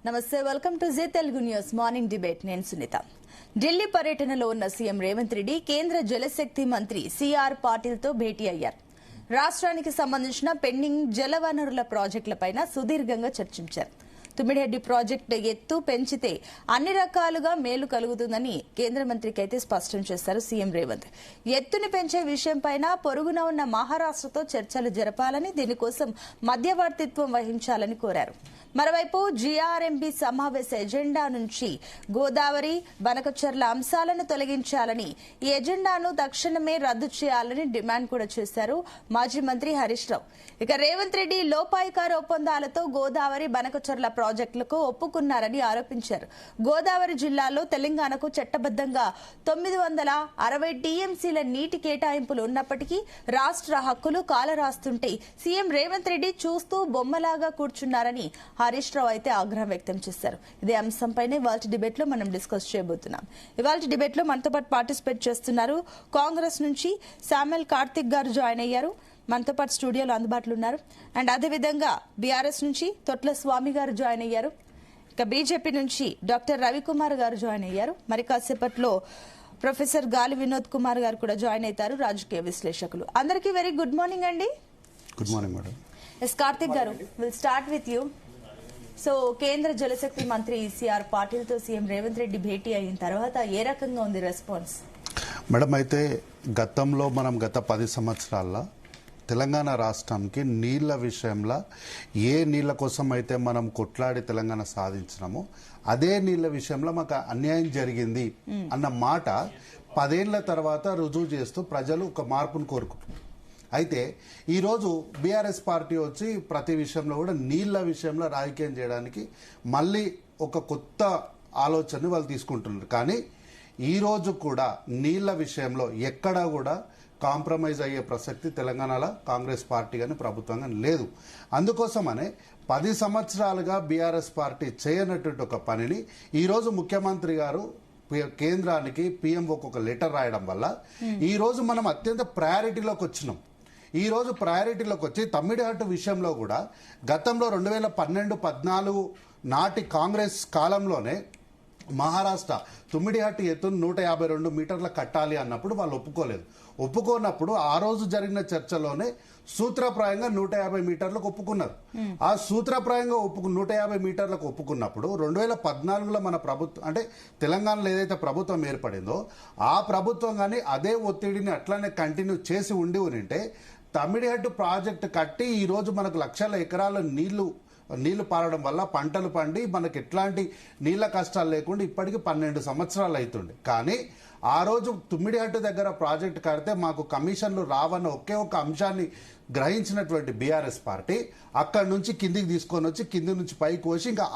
నమస్తే, welcome to Zee Telugu News morning debate. నేను సునీత. ఢిల్లీ పర్యటనలో ఉన్న సీఎం రేవంత్ రెడ్డి కేంద్ర జలశక్తి మంత్రి సిఆర్ పాటిల్తో భేటీ అయ్యారు. రాష్ట్రానికి సంబంధించిన పెండింగ్ జలవనరుల ప్రాజెక్టులపై సుదీర్ఘంగా చర్చించారు. తుమ్మిడిహెడ్డి ప్రాజెక్టు ఎత్తు పెంచితే అన్ని రకాలుగా మేలు కలుగుతుందని కేంద్ర మంత్రికి అయితే స్పష్టం చేశారు సీఎం రేవంత్. ఎత్తుని పెంచే విషయంపైన పొరుగున ఉన్న మహారాష్ట్రతో చర్చలు జరపాలని, దీనికోసం మధ్యవర్తిత్వం వహించాలని కోరారు. మరోవైపు జీఆర్ఎంబీ సమావేశ ఎజెండా నుంచి గోదావరి, బనకచర్ల అంశాలను తొలగించాలని, ఈ ఎజెండాను తక్షణమే రద్దు చేయాలని డిమాండ్ కూడా చేశారు మాజీ మంత్రి హరీష్ రావు. ఇక రేవంత్ రెడ్డి లోపాయికార ఒప్పందాలతో గోదావరి, బనకచర్ల ప్రాజెక్టులకు ఒప్పుకున్నారని ఆరోపించారు. గోదావరి జిల్లాలో తెలంగాణకు చట్టబద్దంగా 960 టీఎంసీల నీటి కేటాయింపులు ఉన్నప్పటికీ రాష్ట్ర హక్కులు కాలరాస్తుంటే సీఎం రేవంత్ రెడ్డి చూస్తూ బొమ్మలాగా కూర్చున్నారని హరీష్ రావు అయితే ఆగ్రహం వ్యక్తం చేశారు. ఇదే అంశంపైనే ఇవాళ డిబేట్ లో మనం డిస్కస్ చేయబోతున్నాం. ఇవాళ డిబేట్ లో మనతో పాటు పార్టిసిపేట్ చేస్తున్నారు కాంగ్రెస్ నుంచి శామ్యుల్ కార్తిక్ గారు జాయిన్ అయ్యారు, మనతో పాటు స్టూడియోలో అందుబాటులో ఉన్నారు. అండ్ అదేవిధంగా బీఆర్ఎస్ నుంచి తొట్ల స్వామి గారు జాయిన్ అయ్యారు. ఇక బీజేపీ నుంచి డాక్టర్ రవికుమార్ గారు జాయిన్ అయ్యారు. మరి కాసేపట్లో ప్రొఫెసర్ గాలి వినోద్ కుమార్ గారు కూడా జాయిన్ అవుతారు, రాజకీయ విశ్లేషకులు. అందరికీ వెరీ గుడ్ మార్నింగ్ అండి. Good morning madam. S Karthik గారు, will start with you. So కేంద్ర జలశక్తి మంత్రి సిఆర్ పాటిల్ తో సీఎం రేవంత్ రెడ్డి భేటీ అయిన తర్వాత ఏ రకంగా ఉంది రెస్పాన్స్? మేడం, అయితే గతంలో మనం గత 10 సంవత్సరాల్లో తెలంగాణ రాష్ట్రానికి నీళ్ల విషయంలో ఏ నీళ్ల కోసం అయితే మనం కొట్లాడి తెలంగాణ సాధించినామో అదే నీళ్ల విషయంలో మాకు అన్యాయం జరిగింది అన్న మాట 10 ఏళ్ల తర్వాత రుజువు చేస్తూ ప్రజలు ఒక మార్పును కోరుకుంటున్నారు. అయితే ఈరోజు బీఆర్ఎస్ పార్టీ వచ్చి ప్రతి విషయంలో కూడా నీళ్ల విషయంలో రాజకీయం చేయడానికి మళ్ళీ ఒక కొత్త ఆలోచనని వాళ్ళు తీసుకుంటున్నారు. కానీ ఈరోజు కూడా నీళ్ల విషయంలో ఎక్కడా కూడా కాంప్రమైజ్ అయ్యే ప్రసక్తి తెలంగాణలో కాంగ్రెస్ పార్టీ కానీ ప్రభుత్వం కానీ లేదు. అందుకోసమనే 10 సంవత్సరాలుగా బీఆర్ఎస్ పార్టీ చేయనటువంటి ఒక పనిని ఈరోజు ముఖ్యమంత్రి గారు కేంద్రానికి పిఎంఓకి ఒక లెటర్ రాయడం వల్ల ఈరోజు మనం అత్యంత ప్రయారిటీలోకి వచ్చినాం. ఈ రోజు ప్రయారిటీలోకి వచ్చి తమ్మిడిహట్టు విషయంలో కూడా గతంలో 2012-14 నాటి కాంగ్రెస్ కాలంలోనే మహారాష్ట్ర తుమ్మిడిహట్టు ఎత్తును 152 మీటర్ల కట్టాలి అన్నప్పుడు వాళ్ళు ఒప్పుకోనప్పుడు ఆ రోజు జరిగిన చర్చలోనే సూత్రప్రాయంగా 150 మీటర్లకు ఒప్పుకున్నారు. ఆ సూత్రప్రాయంగా 150 మీటర్లకు ఒప్పుకున్నప్పుడు 2014లో మన ప్రభుత్వం అంటే తెలంగాణలో ఏదైతే ప్రభుత్వం ఏర్పడిందో ఆ ప్రభుత్వం కానీ అదే ఒత్తిడిని అట్లానే కంటిన్యూ చేసి ఉంటే తమ్మిడిహట్టు ప్రాజెక్టు కట్టి ఈ రోజు మనకు లక్షల ఎకరాల నీళ్లు పారడం వల్ల పంటలు పండి మనకి ఎట్లాంటి నీళ్ల కష్టాలు లేకుండా ఇప్పటికీ 12 సంవత్సరాలు అవుతుంది. కానీ ఆ రోజు తుమ్మిడిహట్టు దగ్గర ప్రాజెక్టు కడితే మాకు కమిషన్లు రావన్న ఒకే ఒక అంశాన్ని గ్రహించినటువంటి బీఆర్ఎస్ పార్టీ అక్కడి నుంచి కిందికి తీసుకొని వచ్చి కింది నుంచి పైకి వచ్చి ఇంకా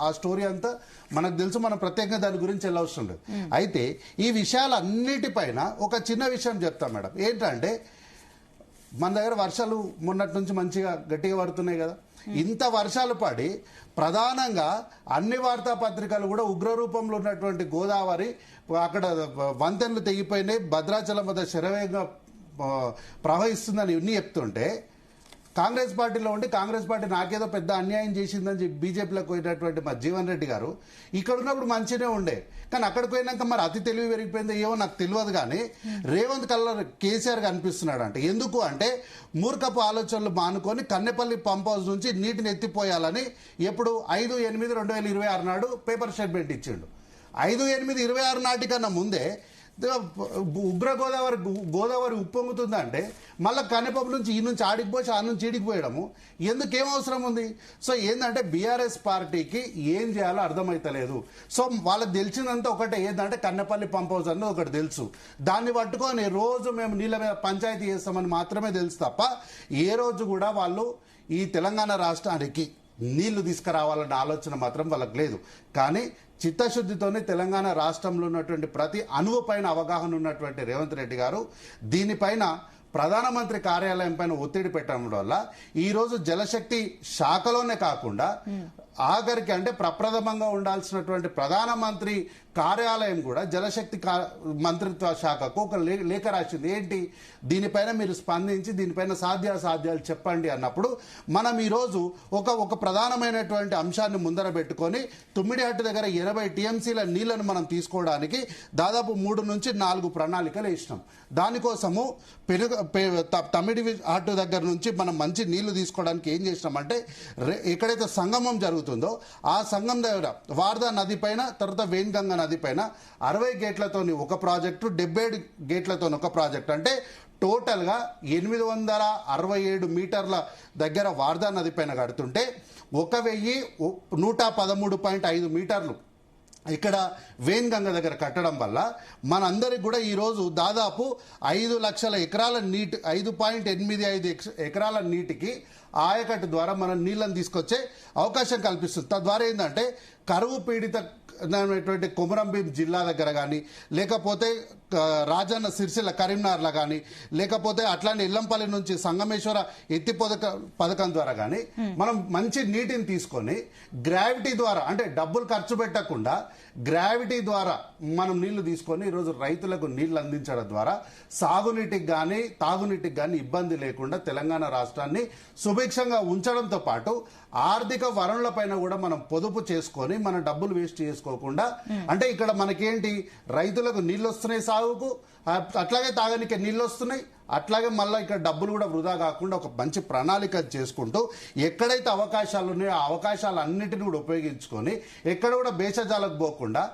ఆ స్టోరీ అంతా మనకు తెలుసు, మనం ప్రత్యేకంగా దాని గురించి వెళ్ళవసరం లేదు. అయితే ఈ విషయాలన్నిటిపైన ఒక చిన్న విషయం చెప్తాం మేడం. ఏంటంటే మన దగ్గర వర్షాలు మొన్నటి నుంచి మంచిగా గట్టిగా పడుతున్నాయి కదా. ఇంత వర్షాలు పడి ప్రధానంగా అన్ని వార్తాపత్రికలు కూడా ఉగ్రరూపంలో ఉన్నటువంటి గోదావరి అక్కడ వంతెనలు తెగిపోయినాయి, భద్రాచలం వద్ద శరవేగంగా ప్రవహిస్తుందని ఇవన్నీ చెప్తుంటే కాంగ్రెస్ పార్టీలో ఉండి కాంగ్రెస్ పార్టీ నాకేదో పెద్ద అన్యాయం చేసిందని చెప్పి బీజేపీలోకి పోయినటువంటి మా జీవన్ రెడ్డి గారు ఇక్కడ ఉన్నప్పుడు మంచిగానే ఉండే, కానీ అక్కడికి పోయినాక మరి అతి తెలివి పెరిగిపోయిందో ఏమో నాకు తెలియదు. కానీ రేవంత్ కల్లా కేసీఆర్ కనిపిస్తున్నాడు అంటే ఎందుకు అంటే మూర్ఖపు ఆలోచనలు మానుకొని కన్నెపల్లి పంప్ హౌస్ నుంచి నీటిని ఎత్తిపోయాలని ఎప్పుడు 5/8/2026 నాడు పేపర్ స్టేట్మెంట్ ఇచ్చిండు. 5/8/26 నాటికన్నా ముందే గోదావరి ఉప్పొంగుతుందంటే మళ్ళీ కన్నెపప్పు నుంచి ఈ నుంచి ఆడికిపోయి ఆ నుంచి ఈడికిపోయడము ఎందుకేం అవసరం ఉంది? సో ఏంటంటే బీఆర్ఎస్ పార్టీకి ఏం చేయాలో అర్థమైతలేదు. సో వాళ్ళకి తెలిసిందంతా ఒకటే, ఏంటంటే కన్నెపల్లి పంప్ హౌస్ అన్నది ఒకటి తెలుసు, దాన్ని పట్టుకొని రోజు మేము నీళ్ళ మీద పంచాయతీ చేస్తామని మాత్రమే తెలుసు తప్ప ఏ రోజు కూడా వాళ్ళు ఈ తెలంగాణ రాష్ట్రానికి నీళ్లు తీసుకురావాలన్న ఆలోచన మాత్రం వాళ్ళకి లేదు. కానీ చిత్తశుద్ధితోనే తెలంగాణ రాష్ట్రంలో ఉన్నటువంటి ప్రతి అణువు పైన అవగాహన ఉన్నటువంటి రేవంత్ రెడ్డి గారు దీనిపైన ప్రధానమంత్రి కార్యాలయం పైన ఒత్తిడి పెట్టడం వల్ల ఈ రోజు జలశక్తి శాఖలోనే కాకుండా ఆఖరికి అంటే ప్రప్రథమంగా ఉండాల్సినటువంటి ప్రధానమంత్రి కార్యాలయం కూడా జలశక్తి మంత్రిత్వ శాఖకు ఒక లేఖ రాసింది. ఏంటి, దీనిపైన మీరు స్పందించి దీనిపైన సాధ్యాసాధ్యాలు చెప్పండి అన్నప్పుడు మనం ఈరోజు ఒక ప్రధానమైనటువంటి అంశాన్ని ముందర పెట్టుకొని తుమ్మిడిహట్టు దగ్గర 80 టీఎంసీల నీళ్లను మనం తీసుకోవడానికి దాదాపు 3 నుంచి 4 ప్రణాళికలు వేసినాం. దానికోసము తమిడిహట్టు దగ్గర నుంచి మనం మంచి నీళ్లు తీసుకోవడానికి ఏం చేసినామంటే ఎక్కడైతే సంగమం జరుగుతుందో ఆ సంగం దగ్గర వార్దా నది పైన, తర్వాత వేణ్గంగ నది పైన 60 గేట్లతోని ఒక ప్రాజెక్టు, 77 గేట్లతో ఒక ప్రాజెక్టు, అంటే టోటల్గా 867 మీటర్ల దగ్గర వార్దా నది పైన కడుతుంటే 1113.5 మీటర్లు ఇక్కడ వేణ్గంగ దగ్గర కట్టడం వల్ల మనందరికి కూడా ఈరోజు దాదాపు 5 లక్షల ఎకరాల నీటి 5.85 ఎకరాల నీటికి ఆయకట్టు ద్వారా మనం నీళ్ళని తీసుకొచ్చే అవకాశం కల్పిస్తుంది. తద్వారా ఏంటంటే కరువు పీడిత కొమరంభీం జిల్లా దగ్గర కానీ, లేకపోతే రాజన్న సిరిసిల్ల కరీంనగర్లో కానీ, లేకపోతే అట్లానే ఇల్లంపల్లి నుంచి సంగమేశ్వర ఎత్తి పథకం ద్వారా కానీ మనం మంచి నీటిని తీసుకొని గ్రావిటీ ద్వారా, అంటే డబ్బులు ఖర్చు పెట్టకుండా గ్రావిటీ ద్వారా మనం నీళ్లు తీసుకొని ఈరోజు రైతులకు నీళ్లు అందించడం ద్వారా సాగునీటికి కానీ తాగునీటికి కానీ ఇబ్బంది లేకుండా తెలంగాణ రాష్ట్రాన్ని సుభిక్షంగా ఉంచడంతో పాటు ఆర్థిక వనరులపైన కూడా మనం పొదుపు చేసుకొని మన డబ్బులు వేస్ట్ చేసుకోకుండా, అంటే ఇక్కడ మనకేంటి రైతులకు నీళ్ళు వస్తున్నాయి సాగుకు, అట్లాగే తాగనికే నీళ్ళు వస్తున్నాయి, అట్లాగే మళ్ళీ ఇక్కడ డబ్బులు కూడా వృధా కాకుండా ఒక మంచి ప్రణాళిక చేసుకుంటూ ఎక్కడైతే అవకాశాలు ఉన్నాయో ఆ అవకాశాలన్నిటిని కూడా ఉపయోగించుకొని ఎక్కడ కూడా భేషజాలకు పోకుండా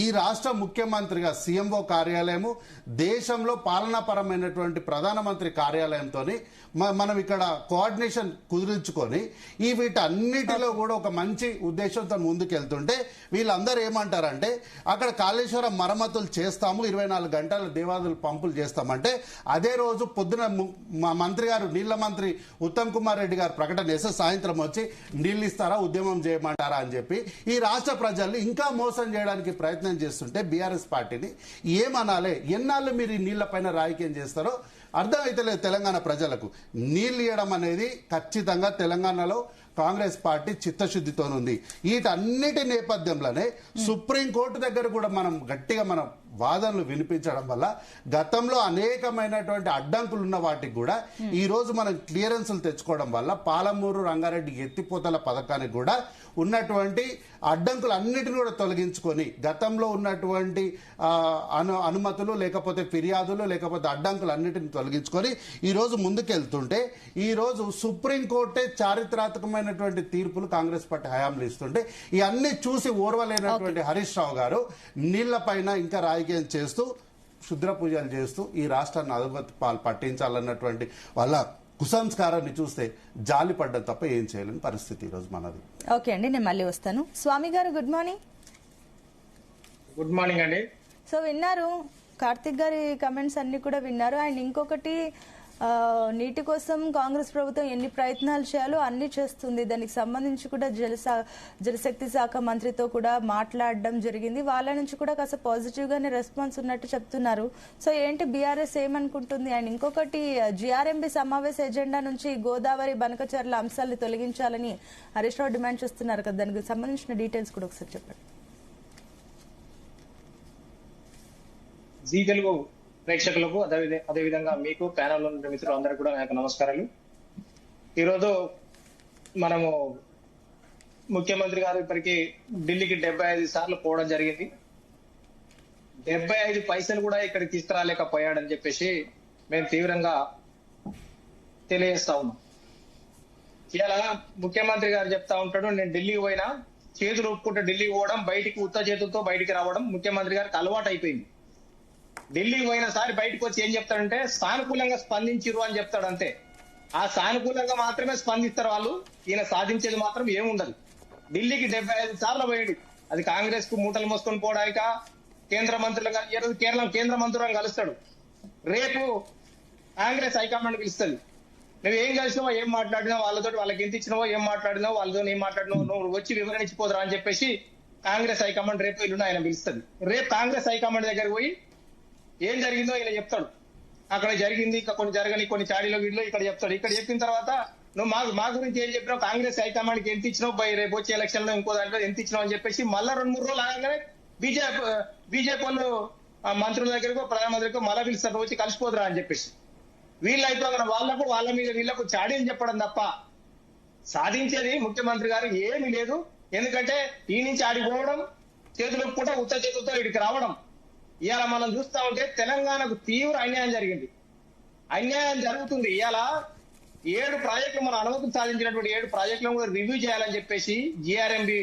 ఈ రాష్ట్ర ముఖ్యమంత్రిగా సీఎంఓ కార్యాలయము, దేశంలో పాలనాపరమైనటువంటి ప్రధానమంత్రి కార్యాలయంతో మనం ఇక్కడ కోఆర్డినేషన్ కుదుర్చుకొని ఈ వీటన్నిటిలో కూడా ఒక మంచి ఉద్దేశంతో ముందుకెళ్తుంటే వీళ్ళందరూ ఏమంటారంటే అక్కడ కాళేశ్వరం మరమ్మతులు చేస్తాము, 24 గంటల దేవాదులు పంపులు చేస్తామంటే అదే రోజు పొద్దున మా మంత్రి గారు నీళ్ల మంత్రి ఉత్తమ్ కుమార్ రెడ్డి గారు ప్రకటన చేస్తే సాయంత్రం వచ్చి నీళ్ళు ఇస్తారా, ఉద్యమం చేయమంటారా అని చెప్పి ఈ రాష్ట్ర ప్రజల్ని ఇంకా మోసం చేయడానికి ప్రయత్నం చేస్తుంటే బీఆర్ఎస్ పార్టీని ఏమనాలి? ఎన్నాళ్ళు మీరు ఈ నీళ్ల పైన రాజకీయం చేస్తారో అర్థమైతే లేదు తెలంగాణ ప్రజలకు. నీళ్ళు ఇవ్వడం అనేది ఖచ్చితంగా తెలంగాణలో కాంగ్రెస్ పార్టీ చిత్తశుద్ధితోనుంది. వీటన్నిటి నేపథ్యంలోనే సుప్రీంకోర్టు దగ్గర కూడా మనం గట్టిగా మనం వాదనలు వినిపించడం వల్ల గతంలో అనేకమైనటువంటి అడ్డంకులు ఉన్న వాటికి కూడా ఈ రోజు మనం క్లియరెన్సులు తెచ్చుకోవడం వల్ల పాలమూరు రంగారెడ్డి ఎత్తిపోతల పథకానికి కూడా ఉన్నటువంటి అడ్డంకులు అన్నిటిని కూడా తొలగించుకొని గతంలో ఉన్నటువంటి అనుమతులు లేకపోతే ఫిర్యాదులు లేకపోతే అడ్డంకులు అన్నిటిని తొలగించుకొని ఈ రోజు ముందుకెళ్తుంటే ఈ రోజు సుప్రీంకోర్టే చారిత్రాత్మకమైనటువంటి తీర్పులు కాంగ్రెస్ పార్టీ హయాంలో ఇస్తుంటే ఇవన్నీ చూసి ఓర్వలేనటువంటి హరీష్ రావు గారు నీళ్ల పైన ఇంకా రాజకీయం చేస్తూ క్షుద్ర పూజలు చేస్తూ ఈ రాష్ట్రాన్ని అధోగతి పాలు పట్టించాలన్నటువంటి వాళ్ళ కుసంస్కారాన్ని చూస్తే జాలి పడ్డం తప్ప ఏం చేయలేని పరిస్థితి ఈరోజు మనది. ఓకే అండి, నేను మళ్ళీ వస్తాను. స్వామి గారు గుడ్ మార్నింగ్. గుడ్ మార్నింగ్ అండి. సో విన్నారు కార్తిక్ గారి కమెంట్స్ అన్ని కూడా విన్నారు. అండ్ ఇంకొకటి నీటి కోసం కాంగ్రెస్ ప్రభుత్వం ఎన్ని ప్రయత్నాలు చేయాలో అన్ని చేస్తుంది. దానికి సంబంధించి కూడా జలశక్తి శాఖ మంత్రితో కూడా మాట్లాడడం జరిగింది. వాళ్ళ నుంచి కూడా కాస్త పాజిటివ్ గానే రెస్పాన్స్ ఉన్నట్టు చెప్తున్నారు. సో ఏంటి బీఆర్ఎస్ ఏమనుకుంటుంది? అండ్ ఇంకొకటి జిఆర్ఎంబీ సమావేశ ఎజెండా నుంచి గోదావరి బనకచర్ల అంశాలను తొలగించాలని హరీష్ రావు డిమాండ్ చేస్తున్నారు కదా, దానికి సంబంధించిన డీటెయిల్స్ కూడా ఒకసారి చెప్పండి. జీ తెలుగు ప్రేక్షకులకు అదేవిధంగా మీకు ప్యానల్ ఉన్న మిత్రులు అందరూ కూడా నా యొక్క నమస్కారాలు. ఈరోజు మనము ముఖ్యమంత్రి గారు ఇప్పటికీ ఢిల్లీకి 75 సార్లు పోవడం జరిగింది. 75 పైసలు కూడా ఇక్కడికి తీసుకురాలేకపోయాడని చెప్పేసి మేము తీవ్రంగా తెలియజేస్తా ఉన్నాం. ఇలా ముఖ్యమంత్రి గారు చెప్తా ఉంటాడు, నేను ఢిల్లీకి పోయినా చేతులు ఒప్పుకుంటే ఢిల్లీకి పోవడం, బయటికి ఉత్త చేతులతో బయటికి రావడం ముఖ్యమంత్రి గారికి అలవాటు అయిపోయింది. ఢిల్లీకి పోయినసారి బయటకు వచ్చి ఏం చెప్తాడంటే సానుకూలంగా స్పందించిరు అని చెప్తాడు అంతే. ఆ సానుకూలంగా మాత్రమే స్పందిస్తారు వాళ్ళు, ఈయన సాధించేది మాత్రం ఏముండదు. ఢిల్లీకి 75 సార్లు పోయాడు. అది కాంగ్రెస్ కు మూటలు మోసుకొని పోవడానిక, కేంద్ర మంత్రులుగా కేంద్ర మంత్రులను కలుస్తాడు. రేపు కాంగ్రెస్ హైకమాండ్ పిలుస్తుంది. నువ్వు ఏం కలిసినావో ఏం మాట్లాడినావు వాళ్ళతో, వాళ్ళకి ఎంత ఇచ్చినావో ఏం మాట్లాడినావు వాళ్ళతో ఏం మాట్లాడినావు, నువ్వు వచ్చి వివరణ ఇచ్చిపోదురా అని చెప్పేసి కాంగ్రెస్ హైకమాండ్ రేపు ఎల్లుండి ఆయన పిలుస్తుంది. రేపు కాంగ్రెస్ హైకమాండ్ దగ్గర పోయి ఏం జరిగిందో ఈయన చెప్తాడు. అక్కడ జరిగింది, ఇంకా కొన్ని జరగని, కొన్ని చాడీలో వీడిలో ఇక్కడ చెప్తాడు. ఇక్కడ చెప్పిన తర్వాత నువ్వు మా గురించి ఏం చెప్పినావు, కాంగ్రెస్ హైకమాండ్కి ఎంత ఇచ్చినావు, రేపు వచ్చే ఎలక్షన్ లో ఇంకో దాంట్లో ఎంత ఇచ్చినావు అని చెప్పేసి మళ్ళా 2-3 రోజులు ఆగానే బీజేపీ వాళ్ళు మంత్రుల దగ్గరకు, ప్రధానమంత్రికి మళ్ళా పిలుస్తారు, వచ్చి కలిసిపోదురా అని చెప్పేసి. వీళ్ళు అయిపోయిన వాళ్లకు వాళ్ళ మీద వీళ్లకు చాడీలు చెప్పడం తప్ప సాధించేది ముఖ్యమంత్రి గారు ఏమీ లేదు. ఎందుకంటే ఈ నుంచి ఆడిపోవడం, చేతులు పూట ఉత్త చేతులతో ఇక్కడికి రావడం. ఇవాళ మనం చూస్తా ఉంటే తెలంగాణకు తీవ్ర అన్యాయం జరిగింది, అన్యాయం జరుగుతుంది. ఇవాళ 7 ప్రాజెక్టులు మన అనుమతులు సాధించినటువంటి 7 ప్రాజెక్టులను కూడా రివ్యూ చేయాలని చెప్పేసి జిఆర్ఎంబి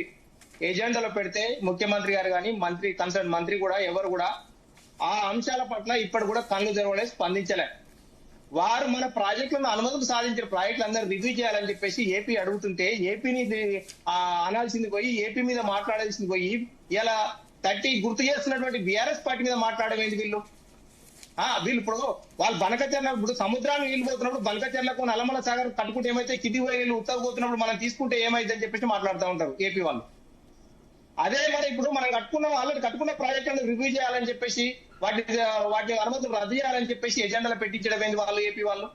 ఎజెండాలో పెడితే ముఖ్యమంత్రి గారు కానీ కన్సర్న్ మంత్రి కూడా ఎవరు కూడా ఆ అంశాల పట్ల ఇప్పటి కూడా కళ్ళు తెరవలేదు, స్పందించలే. వారు మన ప్రాజెక్టులను అనుమతులు సాధించిన ప్రాజెక్టులు అందరూ రివ్యూ చేయాలని చెప్పేసి ఏపీ అడుగుతుంటే ఏపీని అనాల్సింది పోయి, ఏపీ మీద మాట్లాడాల్సింది పోయి ఇలా గుర్తు చేస్తున్నటువంటి బీఆర్ఎస్ పార్టీ మీద మాట్లాడమేంటి వీళ్ళు? వీళ్ళు ఇప్పుడు వాళ్ళు బనకచర్ల, ఇప్పుడు సముద్రాన్ని నీళ్లు పోతున్నప్పుడు బనకచర్లకు నల్లమల సాగర్ కట్టుకుంటే ఏమైతే, కింది నీళ్ళు ఉత్తకపోతున్నప్పుడు మనం తీసుకుంటే ఏమైంది అని చెప్పేసి మాట్లాడుతూ ఉంటారు ఏపీ వాళ్ళు. అదే మరి ఇప్పుడు మనం ఆల్రెడీ కట్టుకున్న ప్రాజెక్టులను రివ్యూ చేయాలని చెప్పేసి వాటి అనుమతులు రద్దు చేయాలని చెప్పేసి ఎజెండాలో పెట్టించడం ఏంది వాళ్ళు, ఏపీ వాళ్ళు?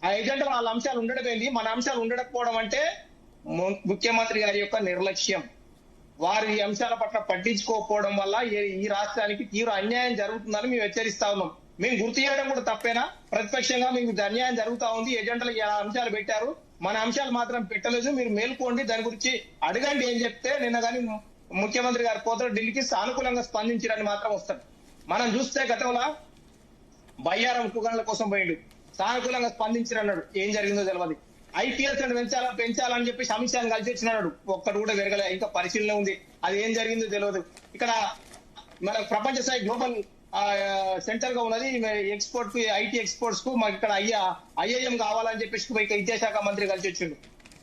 ఆ ఎజెండా వాళ్ళ అంశాలు ఉండడం ఏంది, మన అంశాలు ఉండకపోవడం అంటే ముఖ్యమంత్రి గారి యొక్క నిర్లక్ష్యం. వారు ఈ అంశాల పట్ల పట్టించుకోకపోవడం వల్ల ఈ రాష్ట్రానికి తీవ్ర అన్యాయం జరుగుతుందని మేము హెచ్చరిస్తా ఉన్నాం. మేము గుర్తు చేయడం కూడా తప్పేనా? ప్రతిపక్షంగా మీకు అన్యాయం జరుగుతా ఉంది, ఎజెండాలో అంశాలు పెట్టారు, మన అంశాలు మాత్రం పెట్టలేదు, మీరు మేల్కోండి, దాని గురించి అడగండి అని చెప్తే నిన్న కానీ ముఖ్యమంత్రి గారు పోతారు ఢిల్లీకి, సానుకూలంగా స్పందించడానికి మాత్రం వస్తారు. మనం చూస్తే గతంలో బయ్యారం ఉక్కుగనుల కోసం పోయిండు, సానుకూలంగా స్పందించారన్నాడు, ఏం జరిగిందో తెలియదు. ఐపీఎస్ పెంచాలని చెప్పేసి అమిత్ షాని కలిసి వచ్చినాడు, ఒక్కడు కూడా పెరగలే, ఇంకా పరిశీలన ఉంది, అది ఏం జరిగిందో తెలియదు. ఇక్కడ మన ప్రపంచ స్థాయి గ్లోబల్ సెంటర్ గా ఉన్నది ఎక్స్పోర్ట్ కు, ఐటీ ఎక్స్పోర్ట్స్ కు, మాకు ఇక్కడ ఐఐఎం కావాలని చెప్పేసి విద్యాశాఖ మంత్రి కలిసి వచ్చిండు,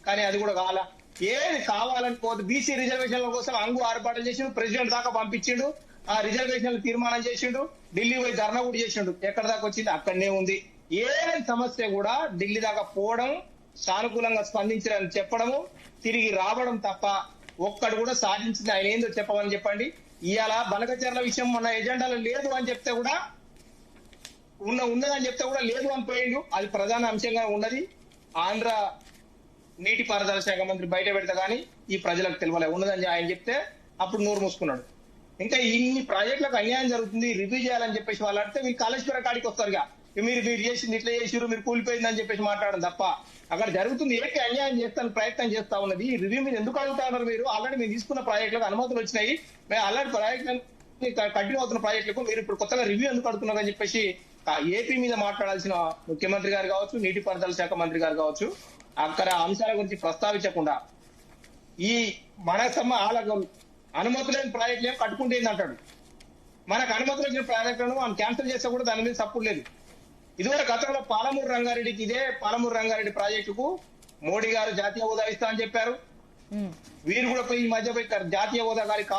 కానీ అది కూడా కావాలా. ఏది కావాలని పోతే బీసీ రిజర్వేషన్ల కోసం ఆర్పాటు చేసిండు, ప్రెసిడెంట్ దాకా పంపించిండు, ఆ రిజర్వేషన్లు తీర్మానం చేసిండు, ఢిల్లీ పోయి ధర్నా కూడా చేసిండు. ఎక్కడ దాకా వచ్చింది? అక్కడనే ఉంది. ఏ సమస్య కూడా ఢిల్లీ దాకా పోవడం, సానుకూలంగా స్పందించారని చెప్పడము, తిరిగి రావడం తప్ప ఒక్కడు కూడా సాధించింది ఆయన ఏందో చెప్పమని చెప్పండి. ఇవాళ బనకచర్ల విషయం మన ఎజెండాలో లేదు అని చెప్తే కూడా, ఉన్నదని చెప్తే కూడా లేదు అని పోయిండు. అది ప్రధాన అంశంగా ఉన్నది. ఆంధ్ర నీటిపారుదల శాఖ మంత్రి బయట పెడతా కానీ ఈ ప్రజలకు తెలియలే, ఉన్నదని ఆయన చెప్తే అప్పుడు నోరు మూసుకున్నాడు. ఇంకా ఇన్ని ప్రాజెక్టులకు అన్యాయం జరుగుతుంది, రివ్యూ చేయాలని చెప్పేసి వాళ్ళు అడిగితే వీళ్ళు కాళేశ్వర కాడికి వస్తారుగా, మీరు చేసింది ఇట్లా చేసిరు, మీరు కూలిపోయిందని చెప్పేసి మాట్లాడడం తప్ప అక్కడ జరుగుతుంది ఏపీ అన్యాయం చేస్తాను ప్రయత్నం చేస్తా ఉన్నది. ఈ రివ్యూ మీద ఎందుకు అడుగుతా ఉన్నారు మీరు? ఆల్రెడీ మీరు తీసుకున్న ప్రాజెక్టులకు అనుమతులు వచ్చినాయి, మేము ఆల్రెడీ ప్రాజెక్టులను కంటిన్యూ అవుతున్న ప్రాజెక్టులకు మీరు ఇప్పుడు కొత్తగా రివ్యూ ఎందుకు అడుగుతున్నారు అని చెప్పేసి ఏపీ మీద మాట్లాడాల్సిన ముఖ్యమంత్రి గారు కావచ్చు, నీటిపారుదల శాఖ మంత్రి గారు కావచ్చు, అక్కడ అంశాల గురించి ప్రస్తావించకుండా ఈ మన వాళ్ళకు అనుమతి లేని ప్రాజెక్టులు ఏం కట్టుకుంటేంది అంటాడు. మనకు అనుమతులు వచ్చిన ప్రాజెక్టులను మనం క్యాన్సిల్ చేస్తే కూడా దాని మీద సపోర్ట్ లేదు. ఇదివరకు గతంలో పాలమూరు రంగారెడ్డికి, ఇదే పాలమూరు రంగారెడ్డి ప్రాజెక్టుకు మోడీ గారు జాతీయ హోదా ఇస్తా అని చెప్పారు. వీరు కూడా పోయి ఈ మధ్య పోయి జాతీయ హోదా గారికి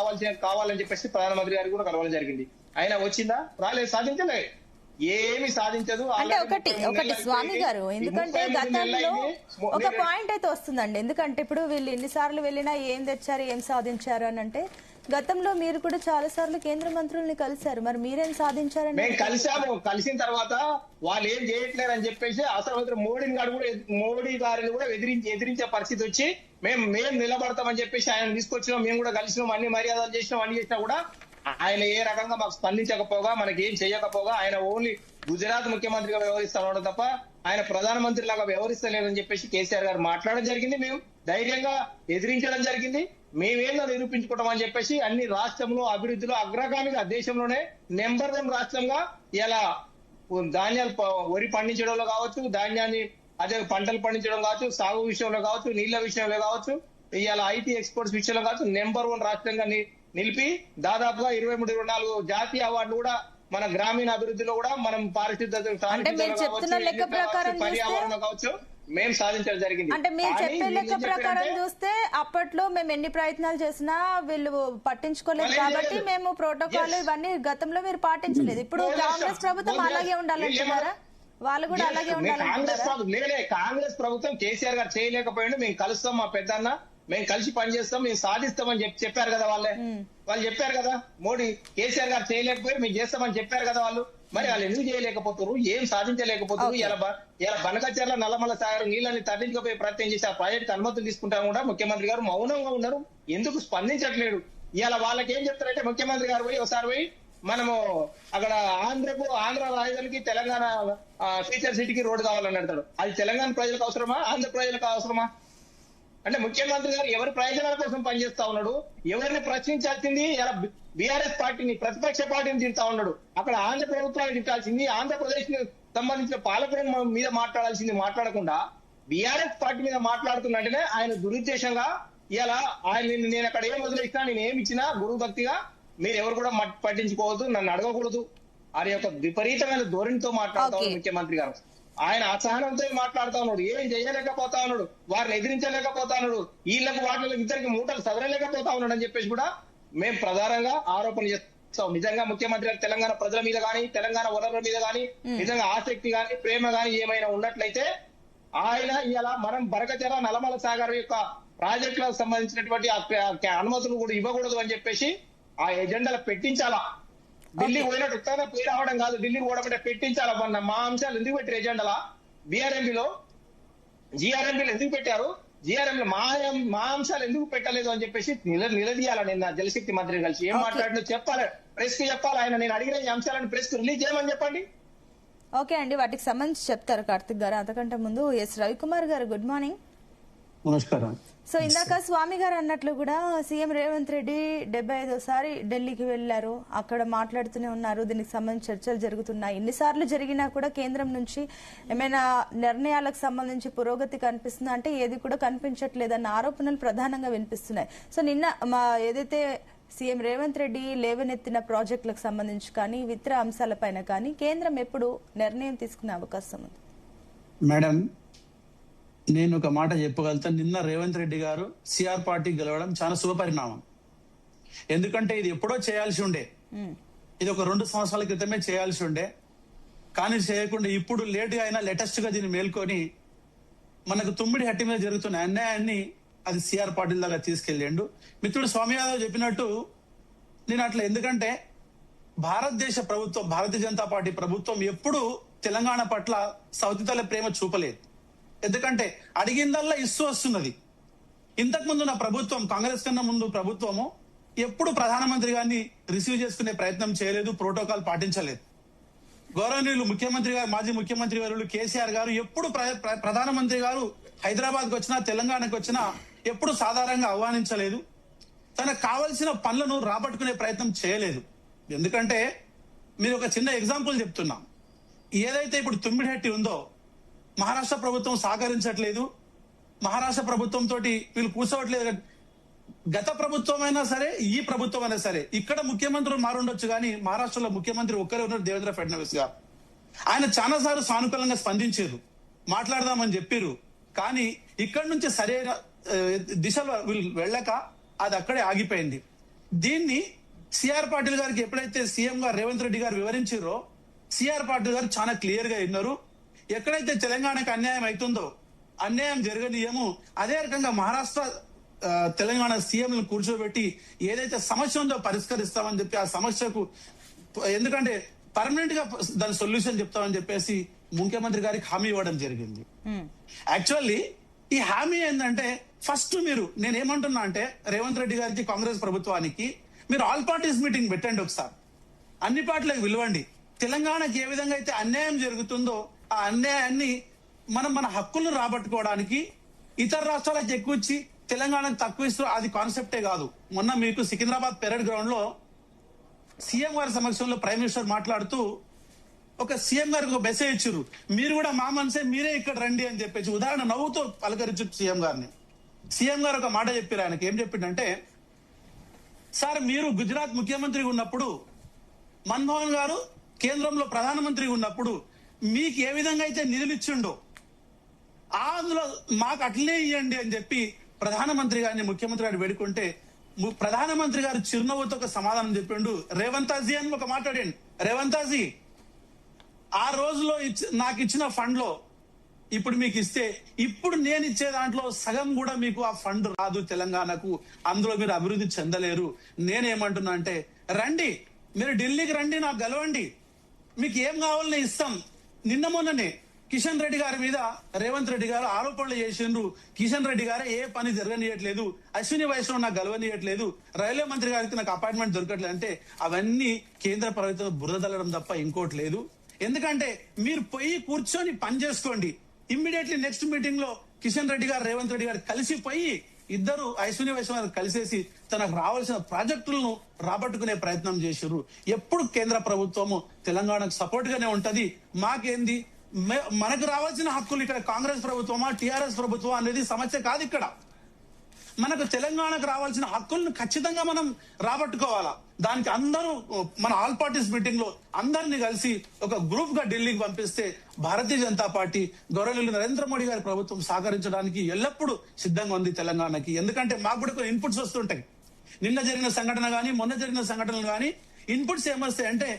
కావాలని చెప్పేసి ప్రధానమంత్రి గారికి కూడా కలవడం జరిగింది. అయినా వచ్చిందా? రాలేదు, సాధించలే, ఏమి సాధించదు. అంటే ఒకటి స్వామి గారు, ఎందుకంటే గతంలో ఒక పాయింట్ అయితే వస్తుందండి. ఎందుకంటే ఇప్పుడు వీళ్ళు ఎన్నిసార్లు వెళ్ళినా ఏం తెచ్చారు, ఏం సాధించారు అని అంటే, గతంలో మీరు కూడా చాలా సార్లు కేంద్ర మంత్రుల్ని కలిశారు, మరి మీరేం సాధించారని? మేము కలిసాము. కలిసిన తర్వాత వాళ్ళు ఏం చేయట్లేరు అని చెప్పేసి అసలు మోడీ గారిని కూడా ఎదిరించే పరిస్థితి వచ్చి మేము నిలబడతామని చెప్పేసి ఆయన తీసుకొచ్చినాం, మేము కూడా కలిసినాం, అన్ని మర్యాదలు చేసినాం, అన్ని చేసినా కూడా ఆయన ఏ రకంగా మాకు స్పందించకపోగా, మనకి ఏం చేయకపోగా, ఆయన ఓన్లీ గుజరాత్ ముఖ్యమంత్రిగా వ్యవహరిస్తా ఉండడం తప్ప ఆయన ప్రధానమంత్రి లాగా వ్యవహరిస్తలేదని చెప్పేసి కేసీఆర్ గారు మాట్లాడడం జరిగింది. మేము ధైర్యంగా ఎదిరించడం జరిగింది. మేమేందో నిరూపించుకోవడం అని చెప్పేసి అన్ని రాష్ట్రంలో అభివృద్ధిలో అగ్రగామిగా, దేశంలోనే నెంబర్ 1 రాష్ట్రంగా ఇలా ధాన్యాలు, వరి పండించడంలో కావచ్చు, ధాన్యాన్ని అదే పంటలు పండించడం కావచ్చు, సాగు విషయంలో కావచ్చు, నీళ్ల విషయంలో కావచ్చు, ఇవాళ ఐటీ ఎక్స్పోర్ట్స్ విషయంలో కావచ్చు, నెంబర్ 1 రాష్ట్రంగా నిలిపి దాదాపుగా 23-24 జాతీయ అవార్డులు కూడా మన గ్రామీణ అభివృద్ధిలో కూడా మనం పర్యావరణం కావచ్చు మేము సాధించడం జరిగింది. అంటే మీరు చెప్పే లెక్క ప్రకారం చూస్తే అప్పట్లో మేము ఎన్ని ప్రయత్నాలు చేసినా వీళ్ళు పట్టించుకోలేదు కాబట్టి మేము ప్రోటోకాల్ ఇవన్నీ గతంలో మీరు పాటించలేదు. ఇప్పుడు కాంగ్రెస్ ప్రభుత్వం అలాగే ఉండాలంటున్నారా? వాళ్ళు కూడా అలాగే ఉండాలంటున్నారా? కాంగ్రెస్ ప్రభుత్వం కేసీఆర్ గారు చేయలేకపోయిండు, మేము కలుస్తాం, మా పెద్దన్న మేము కలిసి పనిచేస్తాం, మేము సాధిస్తామని చెప్పారు కదా వాళ్ళు చెప్పారు కదా. మోడీ కేసీఆర్ గారు చేయలేకపోయి మేము చేస్తామని చెప్పారు కదా వాళ్ళు. మరి వాళ్ళు ఎందుకు చేయలేకపోతారు, ఏం సాధించలేకపోతారు? ఇలా బనకచెర్ల నల్లమల్ల సాగర్ నీళ్ళని తరలించకపోయే ప్రయత్నం చేసి ఆ ప్రాజెక్ట్ అనుమతులు తీసుకుంటా కూడా ముఖ్యమంత్రి గారు మౌనంగా ఉన్నారు. ఎందుకు స్పందించట్లేడు? ఇలా వాళ్ళకి ఏం చెప్తారంటే ముఖ్యమంత్రి గారు పోయి ఒకసారి పోయి మనము అక్కడ ఆంధ్ర రాజధానికి తెలంగాణ ఫ్యూచర్ సిటీకి రోడ్డు కావాలని అంటాడు. అది తెలంగాణ ప్రజలకు అవసరమా, ఆంధ్ర ప్రజలకు అవసరమా? అంటే ముఖ్యమంత్రి గారు ఎవరి ప్రయోజనాల కోసం పనిచేస్తా ఉన్నాడు? ఎవరిని ప్రశ్నించాల్సింది ఇలా బీఆర్ఎస్ పార్టీని, ప్రతిపక్ష పార్టీని తింటా ఉన్నాడు. అక్కడ ఆంధ్ర ప్రభుత్వాన్ని తిట్టాల్సింది, ఆంధ్రప్రదేశ్ కి సంబంధించిన పాలకుల మీద మాట్లాడాల్సింది మాట్లాడకుండా బీఆర్ఎస్ పార్టీ మీద మాట్లాడుతున్నట్టునే ఆయన దురుద్దేశంగా ఇలా ఆయన నేను అక్కడ ఏం వదిలేసినా, నేను ఏమి ఇచ్చినా గురువు భక్తిగా మీరు ఎవరు కూడా పట్టించుకోవద్దు, నన్ను అడగకూడదు ఆయన యొక్క విపరీతమైన ధోరణితో మాట్లాడుతా ఉన్నాడు ముఖ్యమంత్రి గారు. ఆయన అసహనంతో మాట్లాడుతా ఉన్నాడు, ఏం చేయలేకపోతా ఉన్నాడు, వారిని ఎదిరించలేకపోతా ఉన్నాడు, వీళ్ళకు వాటిలో ఇద్దరికి మూటలు సదరలేకపోతా ఉన్నాడు అని చెప్పేసి కూడా మేము ప్రధానంగా ఆరోపణ చేస్తాం. నిజంగా ముఖ్యమంత్రి గారు తెలంగాణ ప్రజల మీద కానీ, తెలంగాణ వనరుల మీద కానీ నిజంగా ఆసక్తి కానీ, ప్రేమ కానీ ఏమైనా ఉన్నట్లయితే ఆయన ఇలా మనం బనకచెర్ల నల్లమల్ల సాగర్ యొక్క ప్రాజెక్టులకు సంబంధించినటువంటి అనుమతులు కూడా ఇవ్వకూడదు అని చెప్పేసి ఆ ఎజెండాలో పెట్టించాలా. ఢిల్లీ పోయినట్టు ఉత్తగా పోయి రావడం కాదు, ఢిల్లీకి పోవడం పెట్టించాలా. మా అంశాలు ఎందుకు పెట్టారు ఎజెండాలా? జిఆర్ఎంబీలో ఎందుకు పెట్టారు? జిఆర్ఎంలో మా అంశాలు ఎందుకు పెట్టలేదు అని చెప్పేసి నిలదీయాల. నిన్న జలశక్తి మంత్రి కలిసి ఏం మాట్లాడినో చెప్పాలి, ప్రెస్ కి చెప్పాలి. ఆయన నేను అడిగిన ఈ అంశాలను ప్రెస్ కు రిలీజ్ చేయమని చెప్పండి. ఓకే అండి, వాటికి సంబంధించి చెప్తారు కార్తిక్ గారు. అంతకంటే ముందు ఎస్ రవికుమార్ గారు, గుడ్ మార్నింగ్. నమస్కారం. సో ఇందాక స్వామి గారు అన్నట్లు కూడా సీఎం రేవంత్ రెడ్డి 75సారి ఢిల్లీకి వెళ్లారు, అక్కడ మాట్లాడుతూనే ఉన్నారు. దీనికి సంబంధించి చర్చలు జరుగుతున్నాయి. ఎన్నిసార్లు జరిగినా కూడా కేంద్రం నుంచి ఏమైనా నిర్ణయాలకు సంబంధించి పురోగతి కనిపిస్తుందా అంటే ఏది కూడా కనిపించట్లేదన్న ఆరోపణలు ప్రధానంగా వినిపిస్తున్నాయి. సో నిన్న ఏదైతే సీఎం రేవంత్ రెడ్డి లేవనెత్తిన ప్రాజెక్టులకు సంబంధించి కానీ ఇతర అంశాలపైన కానీ కేంద్రం ఎప్పుడు నిర్ణయం తీసుకునే అవకాశం ఉంది? మేడం, నేను ఒక మాట చెప్పగలుగుతాను. నిన్న రేవంత్ రెడ్డి గారు సిఆర్ పార్టీ గెలవడం చాలా శుభపరిణామం. ఎందుకంటే ఇది ఎప్పుడో చేయాల్సి ఉండే, ఇది ఒక 2 సంవత్సరాల క్రితమే చేయాల్సి ఉండే. కానీ చేయకుండా ఇప్పుడు లేట్ గా అయినా లేటెస్ట్ గా దీన్ని మేల్కొని మనకు తుమ్మిడి హట్టి మీద జరుగుతున్న అన్యాయాన్ని అది సిఆర్ పార్టీ దాకా తీసుకెళ్ళిండు. మిత్రుడు స్వామి యాదవ్ చెప్పినట్టు నేను అట్లా, ఎందుకంటే భారతదేశ ప్రభుత్వం, భారతీయ జనతా పార్టీ ప్రభుత్వం ఎప్పుడు తెలంగాణ పట్ల సౌతితల ప్రేమ చూపలేదు. ఎందుకంటే అడిగిందల్లా ఇస్తూ వస్తున్నది. ఇంతకు ముందు నా ప్రభుత్వం, కాంగ్రెస్ కన్నా ముందు ప్రభుత్వము ఎప్పుడు ప్రధానమంత్రి గారిని రిసీవ్ చేసుకునే ప్రయత్నం చేయలేదు, ప్రోటోకాల్ పాటించలేదు. గౌరవనీయులు ముఖ్యమంత్రి గారు, మాజీ ముఖ్యమంత్రి వర్యులు కేసీఆర్ గారు ఎప్పుడు ప్రధానమంత్రి గారు హైదరాబాద్కి వచ్చినా, తెలంగాణకు వచ్చినా ఎప్పుడు సాధారణంగా ఆహ్వానించలేదు. తనకు కావలసిన పనులను రాబట్టుకునే ప్రయత్నం చేయలేదు. ఎందుకంటే మీరు ఒక చిన్న ఎగ్జాంపుల్ చెప్తున్నా. ఏదైతే ఇప్పుడు తుమ్మిడిహట్టి ఉందో మహారాష్ట్ర ప్రభుత్వం సహకరించట్లేదు, మహారాష్ట్ర ప్రభుత్వం తోటి వీళ్ళు కూర్చోవట్లేదు. గత ప్రభుత్వం అయినా సరే, ఈ ప్రభుత్వం అయినా సరే, ఇక్కడ ముఖ్యమంత్రులు మారుండొచ్చు కానీ మహారాష్ట్రలో ముఖ్యమంత్రి ఒక్కరే ఉన్నారు, దేవేంద్ర ఫడ్నవీస్ గారు. ఆయన చాలా సార్లు సానుకూలంగా స్పందించారు, మాట్లాడదామని చెప్పారు. కానీ ఇక్కడి నుంచి సరైన దిశలో వీళ్ళు వెళ్ళక అది అక్కడే ఆగిపోయింది. దీన్ని సిఆర్ పాటిల్ గారికి ఎప్పుడైతే సీఎం గారు రేవంత్ రెడ్డి గారు వివరించారో సిఆర్ పాటిల్ గారు చాలా క్లియర్ గా విన్నారు. ఎక్కడైతే తెలంగాణకు అన్యాయం అవుతుందో, అన్యాయం జరగనీయము, అదే రకంగా మహారాష్ట్ర తెలంగాణ సీఎంలను కూర్చోబెట్టి ఏదైతే సమస్య ఉందో పరిష్కరిస్తామని చెప్పి ఆ సమస్యకు, ఎందుకంటే పర్మనెంట్ గా దాని సొల్యూషన్ చెప్తామని చెప్పేసి ముఖ్యమంత్రి గారికి హామీ ఇవ్వడం జరిగింది. యాక్చువల్లీ ఈ హామీ ఏంటంటే ఫస్ట్ నేనేమంటున్నా అంటే రేవంత్ రెడ్డి గారికి, కాంగ్రెస్ ప్రభుత్వానికి మీరు ఆల్ పార్టీస్ మీటింగ్ పెట్టండి, ఒకసారి అన్ని పార్టీలకు పిలవండి. తెలంగాణకి ఏ విధంగా అయితే అన్యాయం జరుగుతుందో ఆ అన్యాయాన్ని మన హక్కులను రాబట్టుకోవడానికి ఇతర రాష్ట్రాలకు ఎక్కువ ఇచ్చి తెలంగాణకు తక్కువ ఇస్తూ అది కాన్సెప్టే కాదు. మొన్న మీకు సికింద్రాబాద్ పెరేడ్ గ్రౌండ్ లో సీఎం గారి సమక్షంలో ప్రైమ్ మినిస్టర్ మాట్లాడుతూ ఒక సీఎం గారికి ఒక మెసేజ్ ఇచ్చారు, మీరు కూడా మా మనసే, మీరే ఇక్కడ రండి అని చెప్పేసి ఉదాహరణ నవ్వుతూ పలకరించు సీఎం గారిని. సీఎం గారు ఒక మాట చెప్పారు. ఆయనకి ఏం చెప్పిండంటే, సార్ మీరు గుజరాత్ ముఖ్యమంత్రిగా ఉన్నప్పుడు, మన్మోహన్ గారు కేంద్రంలో ప్రధానమంత్రిగా ఉన్నప్పుడు మీకు ఏ విధంగా అయితే నిధులు ఇచ్చిండో అందులో మాకు అట్లనే ఇవ్వండి అని చెప్పి ప్రధానమంత్రి గారిని, ముఖ్యమంత్రి గారిని వేడుకుంటే ప్రధానమంత్రి గారు చిరునవ్వుతో ఒక సమాధానం చెప్పిండు. రేవంతాజీ అని ఒక మాట్లాడండి. రేవంతాజీ, ఆ రోజులో నాకు ఇచ్చిన ఫండ్ లో ఇప్పుడు మీకు ఇస్తే, ఇప్పుడు నేను ఇచ్చే దాంట్లో సగం కూడా మీకు ఆ ఫండ్ రాదు తెలంగాణకు, అందులో మీరు అభివృద్ధి చెందలేరు. నేనేమంటున్నా అంటే, రండి, మీరు ఢిల్లీకి రండి, నాకు గెలవండి, మీకు ఏం కావాలని ఇస్తాం. నిన్న మొన్ననే కిషన్ రెడ్డి గారి మీద రేవంత్ రెడ్డి గారు ఆరోపణలు చేసిండ్రు. కిషన్ రెడ్డి గారే ఏ పని జరగనియట్లేదు, అశ్విని వైష్ణవ్ నాకు గెలవనియట్లేదు, రైల్వే మంత్రి గారికి నాకు అపాయింట్మెంట్ దొరకట్లేదు అంటే అవన్నీ కేంద్ర ప్రభుత్వం బురదలడం తప్ప ఇంకోటి లేదు. ఎందుకంటే మీరు పోయి కూర్చొని పని చేసుకోండి. ఇమ్మీడియట్లీ నెక్స్ట్ మీటింగ్ లో కిషన్ రెడ్డి గారు రేవంత్ రెడ్డి గారు కలిసిపోయి ఇద్దరు అశ్విని వైష్ణవ్ కలిసేసి తనకు రావాల్సిన ప్రాజెక్టులను రాబట్టుకునే ప్రయత్నం చేశారు. ఎప్పుడు కేంద్ర ప్రభుత్వము తెలంగాణకు సపోర్ట్ గానే ఉంటది. మాకేంది, మనకు రావాల్సిన హక్కులు ఇక్కడ కాంగ్రెస్ ప్రభుత్వమా టిఆర్ఎస్ ప్రభుత్వం అనేది సమస్య కాదు. ఇక్కడ మనకు తెలంగాణకు రావాల్సిన హక్కులను ఖచ్చితంగా మనం రాబట్టుకోవాలా. దానికి అందరూ మన ఆల్ పార్టీస్ మీటింగ్ లో అందరినీ కలిసి ఒక గ్రూప్ గా ఢిల్లీకి పంపిస్తే భారతీయ జనతా పార్టీ గౌరవనీయులు నరేంద్ర మోడీ గారి ప్రభుత్వం సహకరించడానికి ఎల్లప్పుడూ సిద్ధంగా ఉంది తెలంగాణకి. ఎందుకంటే మాకు కూడా కొన్ని ఇన్పుట్స్ వస్తుంటాయి. నిన్న జరిగిన సంఘటన గానీ మొన్న జరిగిన సంఘటనలు గానీ ఇన్పుట్స్ ఏమొస్తాయి అంటే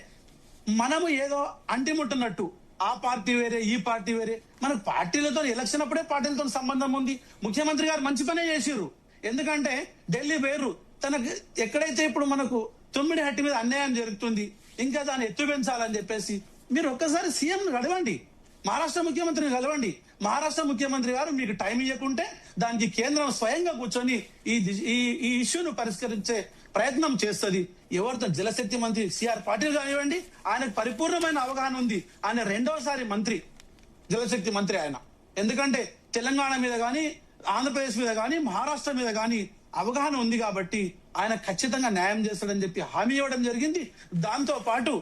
మనము ఏదో అంటిముట్టున్నట్టు ఆ పార్టీ వేరే ఈ పార్టీ వేరే. మనకు పార్టీలతో ఎలక్షన్ అప్పుడే పార్టీలతో సంబంధం ఉంది. ముఖ్యమంత్రి గారు మంచి పనే చేసిర్రు. ఎందుకంటే ఢిల్లీ వేరు తనకు ఎక్కడైతే ఇప్పుడు మనకు తొమ్మిది హట్టి మీద అన్యాయం జరుగుతుంది ఇంకా దాన్ని ఎత్తు పెంచాలని చెప్పేసి మీరు ఒక్కసారి సీఎం కలవండి, మహారాష్ట్ర ముఖ్యమంత్రిని కలవండి. మహారాష్ట్ర ముఖ్యమంత్రి గారు మీకు టైం ఇవ్వకుంటే దానికి కేంద్రం స్వయంగా కూర్చొని ఈ ఇష్యూను పరిష్కరించే ప్రయత్నం చేస్తుంది. ఎవరితో జలశక్తి మంత్రి సిఆర్ పాటిల్ కానివ్వండి, ఆయనకు పరిపూర్ణమైన అవగాహన ఉంది. ఆయన రెండవసారి మంత్రి, జలశక్తి మంత్రి ఆయన. ఎందుకంటే తెలంగాణ మీద గానీ ఆంధ్రప్రదేశ్ మీద గానీ మహారాష్ట్ర మీద గానీ అవగాహన ఉంది కాబట్టి ఆయన ఖచ్చితంగా న్యాయం చేస్తాడని చెప్పి హామీ ఇవ్వడం జరిగింది. దాంతో పాటు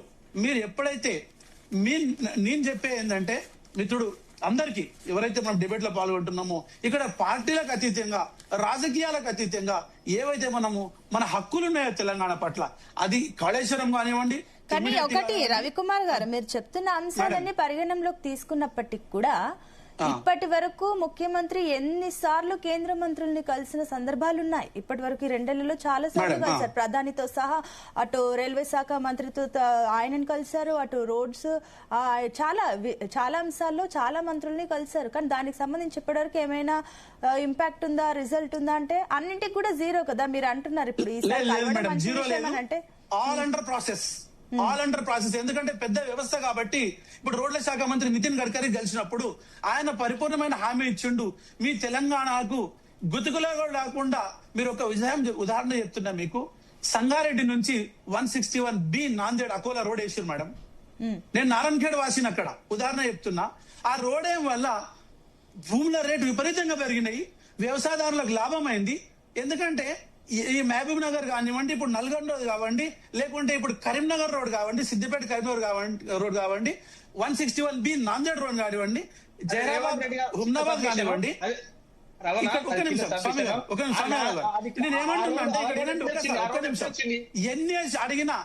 మీరు ఎప్పుడైతే నేను చెప్పే ఏంటంటే మిత్రుడు అందరికీ ఎవరైతే మనం డిబేట్ లో పాల్గొంటున్నామో ఇక్కడ పార్టీలకు అతీతంగా రాజకీయాలకు అతీతంగా ఏవైతే మన హక్కులు ఉన్నాయో తెలంగాణ పట్ల అది కాళేశ్వరం కానివ్వండి. కానీ ఒకటి రవికుమార్ గారు మీరు చెప్తున్న అంశాలన్నీ పరిగణనలోకి తీసుకున్నప్పటికీ కూడా ఇప్పటి వరకు ముఖ్యమంత్రి ఎన్నిసార్లు కేంద్ర మంత్రుల్ని కలిసిన సందర్భాలున్నాయి. ఇప్పటి వరకు ఈ 2 నెలల్లో చాలా సార్లు కలిశారు. ప్రధానితో సహా అటు రైల్వే శాఖ మంత్రితో ఆయనను కలిశారు, అటు రోడ్స్ చాలా అంశాల్లో చాలా మంత్రుల్ని కలిశారు. కానీ దానికి సంబంధించి ఇప్పటివరకు ఏమైనా ఇంపాక్ట్ ఉందా, రిజల్ట్ ఉందా అంటే అన్నింటికి కూడా జీరో కదా మీరు అంటున్నారు. ఇప్పుడు ఈసారి అంటే ఆల్ అండర్ ప్రాసెస్ ఎందుకంటే పెద్ద వ్యవస్థ కాబట్టి ఇప్పుడు రోడ్ల శాఖ మంత్రి నితిన్ గడ్కరీ కలిసినప్పుడు ఆయన పరిపూర్ణమైన హామీ ఇచ్చిండు. మీ తెలంగాణకు గుతుకులో రాకుండా మీరు ఒక ఉదాహరణ చెప్తున్నా మీకు. సంగారెడ్డి నుంచి 161B నాందేడ్ అకోలా రోడ్ వేసారు మేడం. నేను నారాయణఖేడ్ వాసిని అక్కడ ఉదాహరణ చెప్తున్నా. ఆ రోడ్ ఏం వల్ల భూముల రేటు విపరీతంగా పెరిగినాయి, వ్యవసాయదారులకు లాభం అయింది. ఎందుకంటే ఈ మహబూబ్ నగర్ కానివ్వండి, ఇప్పుడు నల్గొండ రోడ్ కావండి, లేకుంటే ఇప్పుడు కరీంనగర్ రోడ్ కావండి, సిద్దిపేట కరీంనగర్ రోడ్ కావండి, 161B నాందేడ్ రోడ్ కానివ్వండి, జైరాబాద్ హుమ్నాబాద్ కానివ్వండి. ఒక నిమిషం స్వామి గారు, నేను ఏమంటున్నా అంటే ఇక్కడ ఏంటంటే ఒక్క నిమిషం, ఎన్ని అడిగినా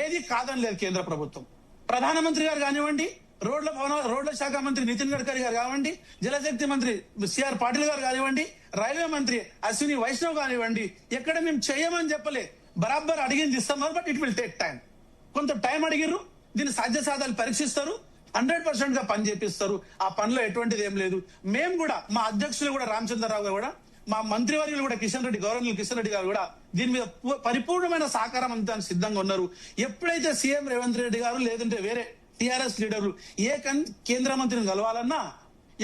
ఏది కాదని లేదు కేంద్ర ప్రభుత్వం. ప్రధానమంత్రి గారు కానివ్వండి, రోడ్ల శాఖ మంత్రి నితిన్ గడ్కరీ గారు కానివ్వండి, జలశక్తి మంత్రి సిఆర్ పాటిల్ గారు కానివ్వండి, రైల్వే మంత్రి అశ్విని వైష్ణవ్ కానివ్వండి, ఎక్కడ మేము చేయమని చెప్పలే, బరాబర్ అడిగింది ఇస్తున్నారు. But it will take time. కొంత టైం అడిగిర్రు, దీని సాధ్యసాధాలు పరీక్షిస్తారు, 100% గా పని చేపిస్తారు. ఆ పనిలో ఎటువంటిది ఏం లేదు. మేము కూడా మా అధ్యక్షులు కూడా రామచంద్రరావు గారు కూడా, మా మంత్రివర్యులు కూడా గౌరవనీయులు కిషన్ రెడ్డి గారు కూడా దీని మీద పరిపూర్ణమైన సహకారం అందించడానికి సిద్ధంగా ఉన్నారు. ఎప్పుడైతే సీఎం రేవంత్ రెడ్డి గారు లేదంటే వేరే టిఆర్ఎస్ లీడర్లు కేంద్ర మంత్రిని కలవాలన్నా,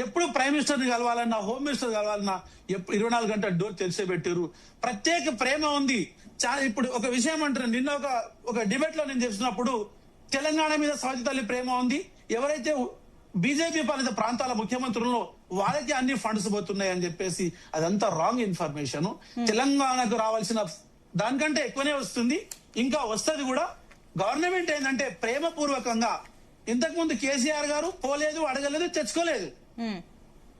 ఎప్పుడు ప్రైమ్ మినిస్టర్ ని కలవాలన్నా, హోమ్ మినిస్టర్ కలవాలన్నా 24 గంటల డోర్ తెలిసే పెట్టారు. ప్రత్యేక ప్రేమ ఉంది. ఇప్పుడు ఒక విషయం అంటారు, నిన్న ఒక డిబేట్ లో నేను చెప్తున్నప్పుడు తెలంగాణ మీద సవతి తల్లి ప్రేమ ఉంది, ఎవరైతే బీజేపీ పాలిత ప్రాంతాల ముఖ్యమంత్రుల్లో వాళ్ళకి అన్ని ఫండ్స్ పోతున్నాయి అని చెప్పేసి అదంతా రాంగ్ ఇన్ఫర్మేషన్. తెలంగాణకు రావాల్సిన దానికంటే ఎక్కువనే వస్తుంది, ఇంకా వస్తుంది కూడా. గవర్నమెంట్ ఏంటంటే ప్రేమపూర్వకంగా, ఇంతకుముందు కేసీఆర్ గారు పోలేదు, అడగలేదు, తెచ్చుకోలేదు.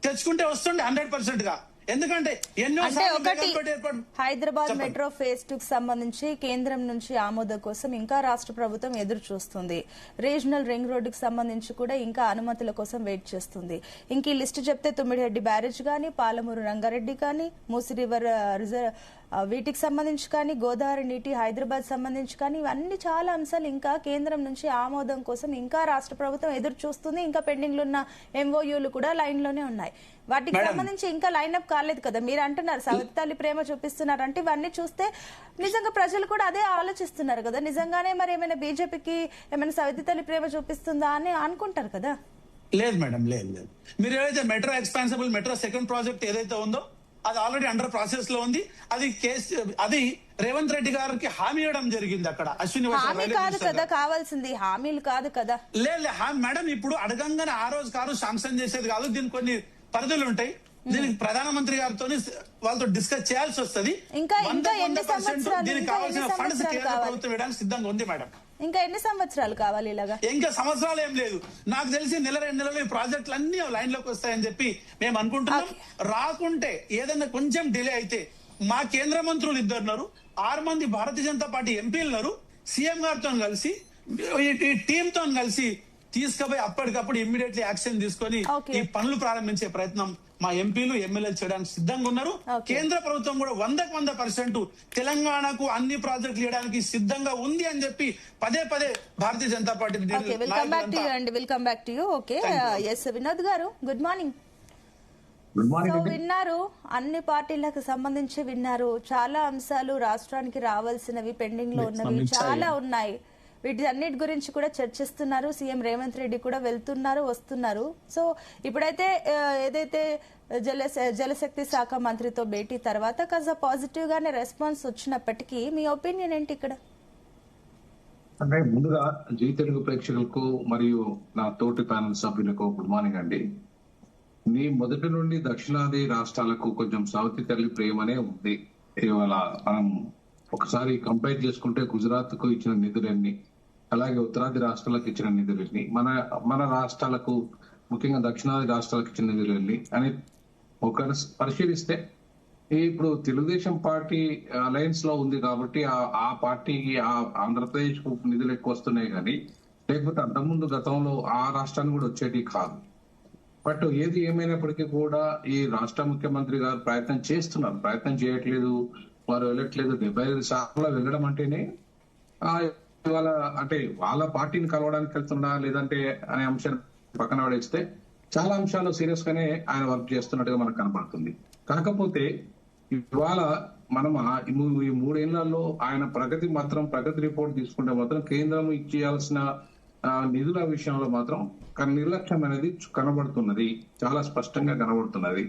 తెచ్చుకుంటే వస్తుండే 100% గా. ఎందుకంటే హైదరాబాద్ మెట్రో ఫేజ్ 2 కి సంబంధించి కేంద్రం నుంచి ఆమోదం కోసం ఇంకా రాష్ట్ర ప్రభుత్వం ఎదురు చూస్తుంది. రీజనల్ రింగ్ రోడ్డుకి సంబంధించి కూడా ఇంకా అనుమతుల కోసం వెయిట్ చేస్తుంది. ఇంక ఈ లిస్టు చెప్తే తుమ్మిడిహెడ్డి బ్యారేజ్ గానీ, పాలమూరు రంగారెడ్డి గానీ, మూసి రివర్ వీటికి సంబంధించి కానీ గోదావరి నీటి హైదరాబాద్ సంబంధించి కానీ ఇవన్నీ చాలా అంశాలు ఇంకా కేంద్రం నుంచి ఆమోదం కోసం ఇంకా రాష్ట్ర ప్రభుత్వం ఎదురు చూస్తుంది. ఇంకా పెండింగ్ లో ఉన్న ఎంఓయూలు కూడా లైన్ లోనే ఉన్నాయి. వాటికి సంబంధించి ఇంకా లైన్అప్ కాలేదు కదా. మీరు అంటున్నారు సవతి తల్లి ప్రేమ చూపిస్తున్నారు అంటే ఇవన్నీ చూస్తే నిజంగా ప్రజలు కూడా అదే ఆలోచిస్తున్నారు కదా. నిజంగానే మరి ఏమైనా బీజేపీకి ఏమైనా సవతి తల్లి ప్రేమ చూపిస్తుందా అని అనుకుంటారు కదా. లేదు మేడం, లేదు. మీరు ఏదైతే metro expansible metro second project ఏదైతే ఉందో అది ఆల్రెడీ అండర్ ప్రాసెస్ లో ఉంది. అది రేవంత్ రెడ్డి గారికి హామీ ఇవ్వడం జరిగింది. అక్కడ అశ్విని హామీ కాదు కదా కావాల్సింది, హామీలు కాదు కదా. లేదు మేడం, ఇప్పుడు అడగంగానే ఆ రోజు కారు శాంక్షన్ చేసేది కాదు. దీనికి కొన్ని పరిధులు ఉంటాయి. దీనికి ప్రధానమంత్రి గారితో వాళ్ళతో డిస్కస్ చేయాల్సి వస్తుంది. ఇంకా ఎన్ని సంవత్సరాలు దీనికి కావాల్సిన ఫండ్స్ కేంద్ర ప్రభుత్వం ఇవ్వడానికి సిద్ధంగా ఉంది మేడం. ఇంకా ఎన్ని సంవత్సరాలు కావాలి ఇలాగా? ఇంకా సంవత్సరాలు ఏం లేదు, నాకు తెలిసి నెల 2 నెలలు ఈ ప్రాజెక్టులు అన్ని లైన్ లోకి వస్తాయని చెప్పి మేము అనుకుంటున్నాం. రాకుంటే ఏదైనా కొంచెం డిలే అయితే మా కేంద్ర మంత్రులు 2 ఉన్నారు, 6 మంది భారతీయ జనతా పార్టీ ఎంపీలు ఉన్నారు. సీఎం గారితో కలిసి ఈ టీమ్ తో కలిసి తీసుకుపోయి అప్పటికప్పుడు ఇమ్మీడియట్లీ యాక్షన్ తీసుకొని ఈ పనులు ప్రారంభించే ప్రయత్నం మా ఎంపీలు ఎమ్మెల్యేలు చేయడానికి సిద్ధంగా ఉన్నారు. కేంద్ర ప్రభుత్వం కూడా 100% తెలంగాణకు అన్ని ప్రాజెక్టులు ఇవ్వడానికి సిద్ధంగా ఉంది అని చెప్పి పదే భారతీయ జనతా పార్టీ వినోద్ గారు గుడ్ మార్నింగ్. విన్నారు, అన్ని పార్టీలకు సంబంధించి విన్నారు. చాలా అంశాలు రాష్ట్రానికి రావాల్సినవి పెండింగ్ లో ఉన్నవి చాలా ఉన్నాయి. వీటి అన్నిటి గురించి కూడా చర్చిస్తున్నారు. సీఎం రేవంత్ రెడ్డి కూడా వెళ్తున్నారు వస్తున్నారు. సో ఇప్పుడైతే ఏదైతే జలశక్తి శాఖ మంత్రితో భేటీ తర్వాత కాస్త పాజిటివ్ గానే రెస్పాన్స్ వచ్చినప్పటికీ మీ ఒపీనియన్ ఏంటి ఇక్కడ? అంటే ముందుగా జీ తెలుగు ప్రేక్షకులకు మరియు నా తోటి ప్యానల్ సభ్యులకు గుడ్ మార్నింగ్ అండి. మొదటి నుండి దక్షిణాది రాష్ట్రాలకు కొంచెం సవతి తల్లి ప్రేమనే ఉంది. ఇవాళ మనం ఒకసారి కంపేర్ చేసుకుంటే గుజరాత్ కు ఇచ్చిన నిధులన్నీ, అలాగే ఉత్తరాది రాష్ట్రాలకు ఇచ్చిన నిధులన్నీ, మన రాష్ట్రాలకు ముఖ్యంగా దక్షిణాది రాష్ట్రాలకు ఇచ్చిన నిధులన్నీ అని ఒక పరిశీలిస్తే ఇప్పుడు తెలుగుదేశం పార్టీ అలయన్స్ లో ఉంది కాబట్టి ఆ పార్టీకి ఆంధ్రప్రదేశ్ కు నిధులు ఎక్కువ వస్తున్నాయి కానీ లేకపోతే అంతకుముందు గతంలో ఆ రాష్ట్రానికి కూడా వచ్చేటి కాదు. బట్ ఏది ఏమైనప్పటికీ కూడా ఈ రాష్ట్ర ముఖ్యమంత్రి గారు ప్రయత్నం చేయట్లేదు, వారు వెళ్ళట్లేదు. 75% వెళ్ళడం అంటేనే ఇవాళ అంటే వాళ్ళ పార్టీని కలవడానికి వెళ్తున్నా లేదంటే అనే అంశాన్ని పక్కన పడేస్తే చాలా అంశాలు సీరియస్ గానే ఆయన వర్క్ చేస్తున్నట్టుగా మనకు కనపడుతుంది. కాకపోతే ఇవాళ మనం ఈ 3 ఏళ్లలో ఆయన ప్రగతి రిపోర్ట్ తీసుకుంటే మాత్రం కేంద్రం ఇచ్చేయాల్సిన నిధుల విషయంలో మాత్రం నిర్లక్ష్యం అనేది కనబడుతున్నది, చాలా స్పష్టంగా కనబడుతున్నది.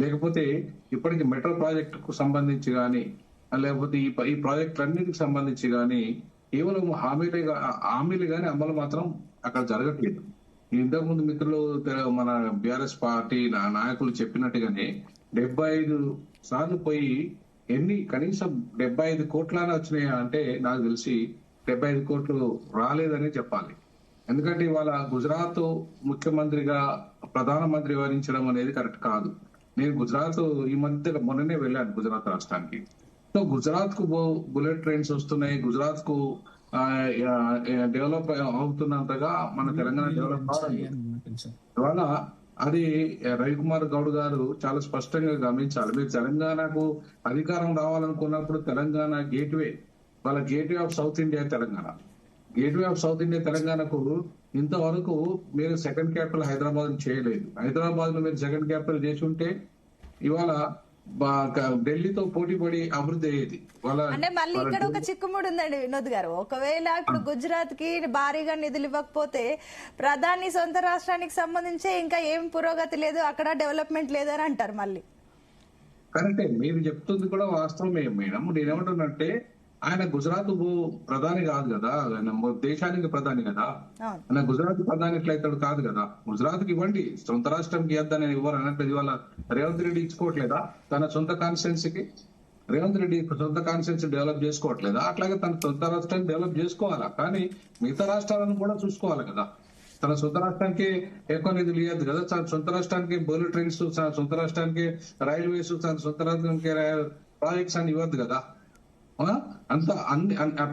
లేకపోతే ఇప్పటికి మెట్రో ప్రాజెక్టుకు సంబంధించి కానీ లేకపోతే ఈ ప్రాజెక్టులన్నిటికి సంబంధించి కానీ కేవలం హామీలు కానీ అమలు మాత్రం అక్కడ జరగట్లేదు. ఇంతకుముందు మిత్రులు మన బీఆర్ఎస్ పార్టీ నాయకులు చెప్పినట్టుగానే 75 సార్లు పోయి కనీసం 75 కోట్లనే వచ్చినాయా అంటే నాకు తెలిసి 75 కోట్లు రాలేదని చెప్పాలి. ఎందుకంటే ఇవాళ గుజరాత్ ముఖ్యమంత్రిగా ప్రధానమంత్రి వివరించడం అనేది కరెక్ట్ కాదు. నేను గుజరాత్ ఈ మధ్య మొన్ననే వెళ్ళాను గుజరాత్ రాష్ట్రానికి. సో గుజరాత్ కు బుల్లెట్ ట్రైన్స్ వస్తున్నాయి, గుజరాత్ కు డెవలప్ అవుతున్నంతగా మన తెలంగాణ డెవలప్ కావాలి. ఇవాళ అది రవికుమార్ గౌడ్ గారు చాలా స్పష్టంగా గమనించాలి. మీరు తెలంగాణకు అధికారం రావాలనుకున్నప్పుడు Telangana gateway of south India తెలంగాణకు ఇంతవరకు మీరు సెకండ్ క్యాపిటల్ హైదరాబాద్ చేయలేదు. హైదరాబాద్ లో మీరు సెకండ్ క్యాపిటల్ చేసి ఉంటే ఇవాళ ఢిల్లీతో పోటీ పడి అభివృద్ధి అయ్యేది. అంటే మళ్ళీ ఇక్కడ ఒక చిక్కుముడు ఉందండి వినోద్ గారు. ఒకవేళ ఇప్పుడు గుజరాత్ కి భారీగా నిధులు ఇవ్వకపోతే ప్రధాని సొంత రాష్ట్రానికి సంబంధించి ఇంకా ఏం పురోగతి లేదు, అక్కడ డెవలప్మెంట్ లేదని అంటారు మళ్ళీ. కరెక్టే, మీరు చెప్తుంది కూడా వాస్తవమే మేడం. నేనేమంటున్నంటే ఆయన గుజరాత్ ప్రధాని కాదు కదా, దేశానికి ప్రధాని కదా. ఆయన గుజరాత్ ప్రధాని ఎట్లయితాడు కాదు కదా. గుజరాత్ కి ఇవ్వండి, సొంత రాష్ట్రంకి ఇవ్వద్దని ఇవ్వరు అన్నట్టు ఇవాళ రేవంత్ రెడ్డి ఇచ్చుకోవట్లేదా తన సొంత కాన్స్టిట్యున్సీకి? రేవంత్ రెడ్డి సొంత కాన్స్టిట్యున్సీ డెవలప్ చేసుకోవట్లేదా? అట్లాగే తన సొంత రాష్ట్రాన్ని డెవలప్ చేసుకోవాలా, కానీ మిగతా రాష్ట్రాలను కూడా చూసుకోవాలి కదా. తన సొంత రాష్ట్రానికి ఎక్కువ నిధులు ఇవ్వద్దు కదా. తన సొంత రాష్ట్రానికి బుల్లెట్ ట్రైన్స్, తన సొంత రాష్ట్రానికి రైల్వేస్, తన సొంత రాష్ట్రానికి ప్రాజెక్ట్స్ అని ఇవ్వద్దు కదా. అంత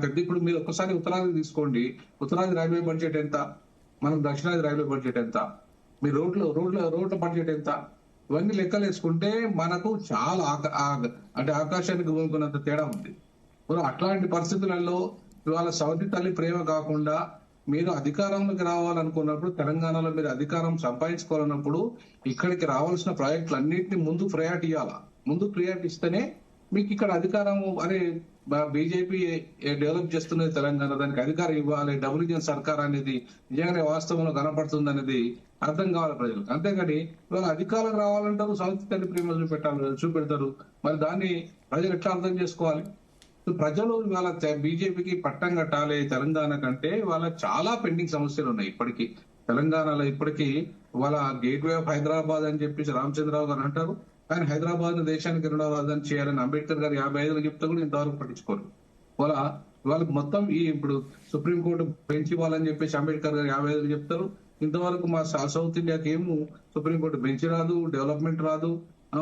పెద్ద ఇప్పుడు మీరు ఒక్కసారి ఉత్తరాది తీసుకోండి, ఉత్తరాది రైల్వే బడ్జెట్ ఎంత, మనం దక్షిణాది రైల్వే బడ్జెట్ ఎంత, మీ రోడ్ల బడ్జెట్ ఎంత, ఇవన్నీ లెక్కలు వేసుకుంటే మనకు చాలా అంటే ఆకాశానికి ఊరుకున్నంత తేడా ఉంది. మరి అట్లాంటి పరిస్థితులలో ఇవాళ సవతి తల్లి ప్రేమ కాకుండా మీరు అధికారంలోకి రావాలనుకున్నప్పుడు, తెలంగాణలో మీరు అధికారం సంపాదించుకోవాలన్నప్పుడు ఇక్కడికి రావాల్సిన ప్రాజెక్టులు అన్నింటినీ ముందు ప్రయారిటీ ఇవ్వాలా. ముందు ప్రయారిటీ ఇస్తేనే మీకు ఇక్కడ అధికారం, అరే బీజేపీ డెవలప్ చేస్తున్నది తెలంగాణ, దానికి అధికారం ఇవ్వాలి, డబుల్ ఇంజిన్ సర్కార్ అనేది నిజంగానే వాస్తవంలో కనపడుతుంది అనేది అర్థం కావాలి ప్రజలకు. అంతేగాని ఇవాళ అధికారం రావాలంటారు, సౌత్ తల్లి ప్రేమ చూపెడతారు. మరి దాన్ని ప్రజలు ఎట్లా అర్థం చేసుకోవాలి? ప్రజలు ఇవాళ బీజేపీకి పట్టం కట్టాలి తెలంగాణ కంటే ఇవాళ చాలా పెండింగ్ సమస్యలు ఉన్నాయి. ఇప్పటికీ తెలంగాణలో ఇప్పటికీ ఇవాళ గేట్వే ఆఫ్ హైదరాబాద్ అని చెప్పేసి రామచంద్రరావు గారు అంటారు. ఆయన హైదరాబాద్ ను దేశానికి 2వ రాజధాని చేయాలని అంబేద్కర్ గారు 55 చెప్తే కూడా ఇంతవరకు పట్టించుకోరు. వాళ్ళకి మొత్తం ఈ సుప్రీంకోర్టు బెంచ్ ఇవ్వాలని చెప్పేసి అంబేద్కర్ గారు 55 చెప్తారు. ఇంతవరకు మా సౌత్ ఇండియాకి ఏమో సుప్రీంకోర్టు బెంచ్ రాదు, డెవలప్మెంట్ రాదు,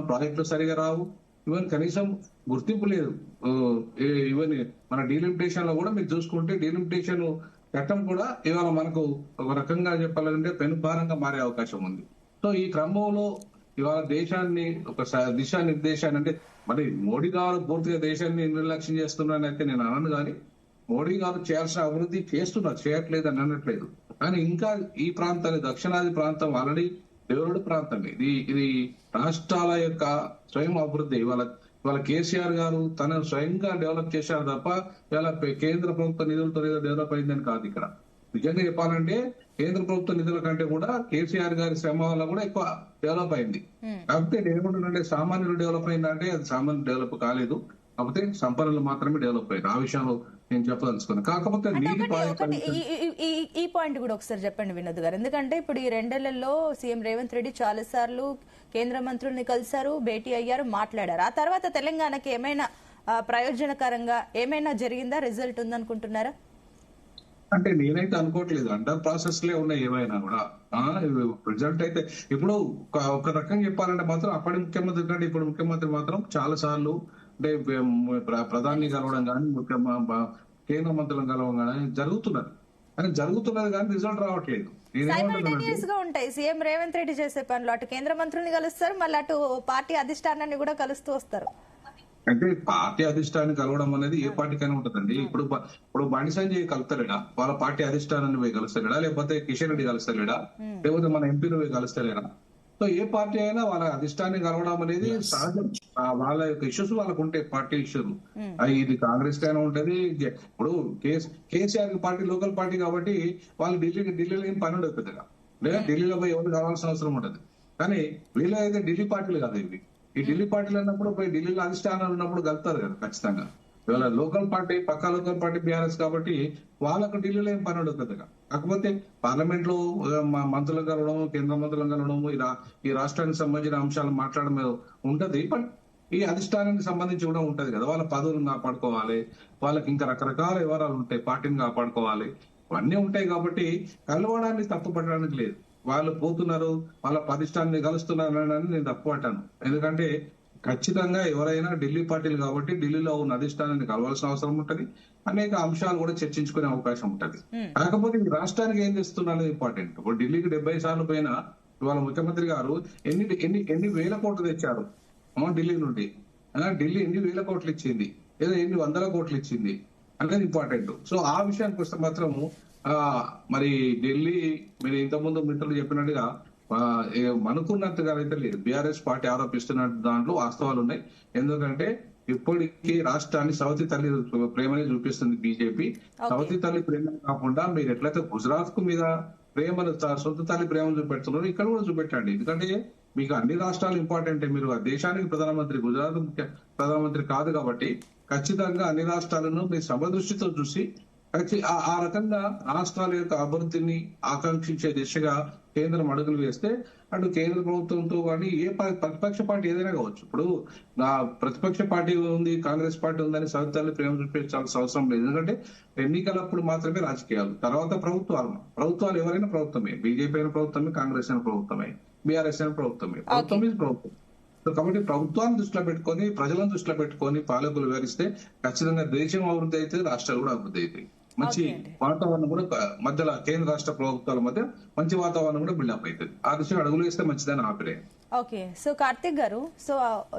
ప్రాజెక్టులు సరిగా రావు, ఈవెన్ కనీసం గుర్తింపు లేదు. ఈవెన్ మన డీలిమిటేషన్ లో కూడా మీరు చూసుకుంటే డీలిమిటేషన్ చట్టం కూడా ఇవాళ మనకు ఒక రకంగా చెప్పాలంటే పెనుభారంగా మారే అవకాశం ఉంది. సో ఈ క్రమంలో ఇవాళ దేశాన్ని ఒక దిశానిర్దేశాన్ని, అంటే మరి మోడీ గారు పూర్తిగా దేశాన్ని నిర్లక్ష్యం చేస్తున్నారని అయితే నేను అనను, కానీ మోడీ గారు చేయాల్సిన అభివృద్ధి చేస్తున్నారు, చేయట్లేదు అని అనట్లేదు. కానీ ఇంకా ఈ ప్రాంతాన్ని, దక్షిణాది ప్రాంతం ఆల్రెడీ డెవలప్డ్ ప్రాంతం. ఇది రాష్ట్రాల యొక్క స్వయం అభివృద్ధి. ఇవాళ కేసీఆర్ గారు తన స్వయంగా డెవలప్ చేశారు తప్ప ఇవాళ కేంద్ర ప్రభుత్వ నిధులతో ఏదో డెవలప్ అయిందని కాదు. ఇక్కడ నిజంగా చెప్పాలంటే కేంద్ర ప్రభుత్వ నిధుల కంటే కూడా కేసీఆర్ గారి శ్రమ వల్ల కూడా ఎక్కువ డెవలప్ అయింది. కాకపోతే నేనేమంటున్నానంటే సామాన్యులు డెవలప్ అయిందంటే అది సామాన్యులు డెవలప్ కాలేదు, కాకపోతే సంపన్నులు మాత్రమే డెవలప్ అయ్యారు. ఆ విషయంలో నేను చెప్పదలుచుకున్నాను. కాకపోతే ఈ పాయింట్ కూడా ఒకసారి చెప్పండి వినోద్ గారు. ఎందుకంటే ఇప్పుడు ఈ 2 నెలల్లో సీఎం రేవంత్ రెడ్డి చాలా సార్లు కేంద్ర మంత్రుల్ని కలిశారు, భేటీ అయ్యారు, మాట్లాడారు. ఆ తర్వాత తెలంగాణకి ఏమైనా ప్రయోజనకరంగా ఏమైనా జరిగిందా, రిజల్ట్ ఉందనుకుంటున్నారా? అంటే నేనైతే అనుకోవట్లేదు. అండర్ ప్రాసెస్ లే ఉన్నాయి ఏమైనా కూడా. రిజల్ట్ అయితే ఇప్పుడు ఒక రకంగా చెప్పాలంటే మాత్రం అప్పటి ముఖ్యమంత్రి కంటే ఇప్పుడు ముఖ్యమంత్రి మాత్రం చాలా సార్లు అంటే ప్రధాని కలవడం కానీ కేంద్ర మంత్రులను కలవడం కానీ జరుగుతున్నది కానీ రిజల్ట్ రావట్లేదు. సైమల్టేనియస్ గా ఉంటాయి. సీఎం రేవంత్ రెడ్డి చేసే పనులు అటు కేంద్ర మంత్రుల్ని కలుస్తారు, మళ్ళీ అటు పార్టీ అధిష్టానాన్ని కూడా కలుస్తూ వస్తారు. అంటే పార్టీ అధిష్టానాన్ని కలవడం అనేది ఏ పార్టీకైనా ఉంటుందండి. ఇప్పుడు బండి సంజయ్ కలుస్తాడా, వాళ్ళ పార్టీ అధిష్టానాన్ని పోయి కలుస్తాడా, లేకపోతే కిషన్ రెడ్డి కలుస్తాడా, లేకపోతే మన ఎంపీలు పోయి కలుస్తాడా? సో ఏ పార్టీ అయినా వాళ్ళ అధిష్టాన్ని కలవడం అనేది సహజం. వాళ్ళ యొక్క ఇష్యూస్ వాళ్ళకు ఉంటాయి, పార్టీ ఇష్యూస్. ఇది కాంగ్రెస్ కైనా ఉంటది. ఇప్పుడు కేసీఆర్ పార్టీ లోకల్ పార్టీ కాబట్టి వాళ్ళు ఢిల్లీలో ఏం పని ఉండదు పెద్దగా, లేదా ఢిల్లీలో పోయి ఎవరు కావాల్సిన అవసరం ఉంటది. కానీ వీళ్ళు అయితే ఢిల్లీ పార్టీలు కాదు ఇవి. ఈ ఢిల్లీ పార్టీలు అన్నప్పుడు పోయి ఢిల్లీలో అధిష్టానాలు ఉన్నప్పుడు కలుస్తారు కదా ఖచ్చితంగా. ఇవాళ లోకల్ పార్టీ, పక్కా లోకల్ పార్టీ బీఆర్ఎస్ కాబట్టి వాళ్ళకు ఢిల్లీలో ఏం పని ఉండదు పెద్దగా. కాకపోతే పార్లమెంట్ లో మంత్రులను కలవడం, కేంద్ర మంత్రులను కలవడం, ఈ రాష్ట్రానికి సంబంధించిన అంశాలు మాట్లాడడం ఉంటది. బట్ ఈ అధిష్టానానికి సంబంధించి కూడా ఉంటది కదా. వాళ్ళ పదవులను కాపాడుకోవాలి, వాళ్ళకి ఇంకా రకరకాల వివరాలు ఉంటాయి, పార్టీని కాపాడుకోవాలి, ఇవన్నీ ఉంటాయి. కాబట్టి కలవడాన్ని తప్పుపట్టడానికి లేదు. వాళ్ళు పోతున్నారు, వాళ్ళ అధిష్టాన్ని కలుస్తున్నారు అని నేను తప్పుపట్టాను. ఎందుకంటే ఖచ్చితంగా ఎవరైనా ఢిల్లీ పార్టీలు కాబట్టి ఢిల్లీలో ఉన్న అధిష్టానాన్ని కలవాల్సిన అవసరం ఉంటది. అనేక అంశాలు కూడా చర్చించుకునే అవకాశం ఉంటది. కాకపోతే ఈ రాష్ట్రానికి ఏం చేస్తున్నా అనేది ఇంపార్టెంట్. ఇప్పుడు ఢిల్లీకి 70 సార్లు పోయినా ఇవాళ ముఖ్యమంత్రి గారు ఎన్ని వేల కోట్లు తెచ్చారు ఢిల్లీ నుండి, ఢిల్లీ ఎన్ని వేల కోట్లు ఇచ్చింది, లేదా ఎన్ని వందల కోట్లు ఇచ్చింది అనేది ఇంపార్టెంట్. సో ఆ విషయానికి వస్తే మాత్రము మరి ఢిల్లీ మీరు ఇంతకుముందు మిత్రులు చెప్పినట్టుగా అనుకున్నట్టుగా అయితే లేదు. బీఆర్ఎస్ పార్టీ ఆరోపిస్తున్న దాంట్లో వాస్తవాలు ఉన్నాయి. ఎందుకంటే ఇప్పటికీ రాష్ట్రాన్ని సవతి తల్లి ప్రేమని చూపిస్తుంది బీజేపీ. సవతి తల్లి ప్రేమ కాకుండా మీరు ఎట్లయితే గుజరాత్ కు మీద ప్రేమను, సొంత తల్లి ప్రేమను చూపెడుతున్నారు, ఇక్కడ కూడా చూపెట్టండి. ఎందుకంటే మీకు అన్ని రాష్ట్రాలు ఇంపార్టెంట్. మీరు దేశానికి ప్రధానమంత్రి, గుజరాత్ ప్రధానమంత్రి కాదు కాబట్టి ఖచ్చితంగా అన్ని రాష్ట్రాలను మీరు సమదృష్టితో చూసి ఆ రకంగా రాష్ట్రాల యొక్క అభివృద్ధిని ఆకాంక్షించే దిశగా కేంద్రం అడుగులు వేస్తే అటు కేంద్ర ప్రభుత్వంతో కానీ ఏ ప్రతిపక్ష పార్టీ ఏదైనా కావచ్చు. ఇప్పుడు నా ప్రతిపక్ష పార్టీ ఉంది, కాంగ్రెస్ పార్టీ ఉందని సవితల్లి ప్రేమ చూపించాల్సిన అవసరం లేదు. ఎందుకంటే ఎన్నికలప్పుడు మాత్రమే రాజకీయాలు, తర్వాత ప్రభుత్వాలు ఎవరైనా ప్రభుత్వమే, బీజేపీ అయిన ప్రభుత్వమే, కాంగ్రెస్ అయిన ప్రభుత్వమే, బీఆర్ఎస్ అయిన ప్రభుత్వమే, ప్రభుత్వం. కాబట్టి ప్రభుత్వాన్ని దృష్టిలో పెట్టుకొని, ప్రజలను దృష్టిలో పెట్టుకొని పాలకులు వివరిస్తే ఖచ్చితంగా దేశం అభివృద్ధి అయితే రాష్ట్రాలు కూడా అభివృద్ధి అవుతాయి. మంచి వాతావరణం కూడా మధ్యలో కేంద్ర రాష్ట్ర ప్రభుత్వాల మధ్య మంచి వాతావరణం కూడా బిల్డప్ అవుతుంది. ఆ దిశగా అడుగులు వేస్తే మంచిదని ఆపిరే. ఓకే, సో కార్తిక్ గారు, సో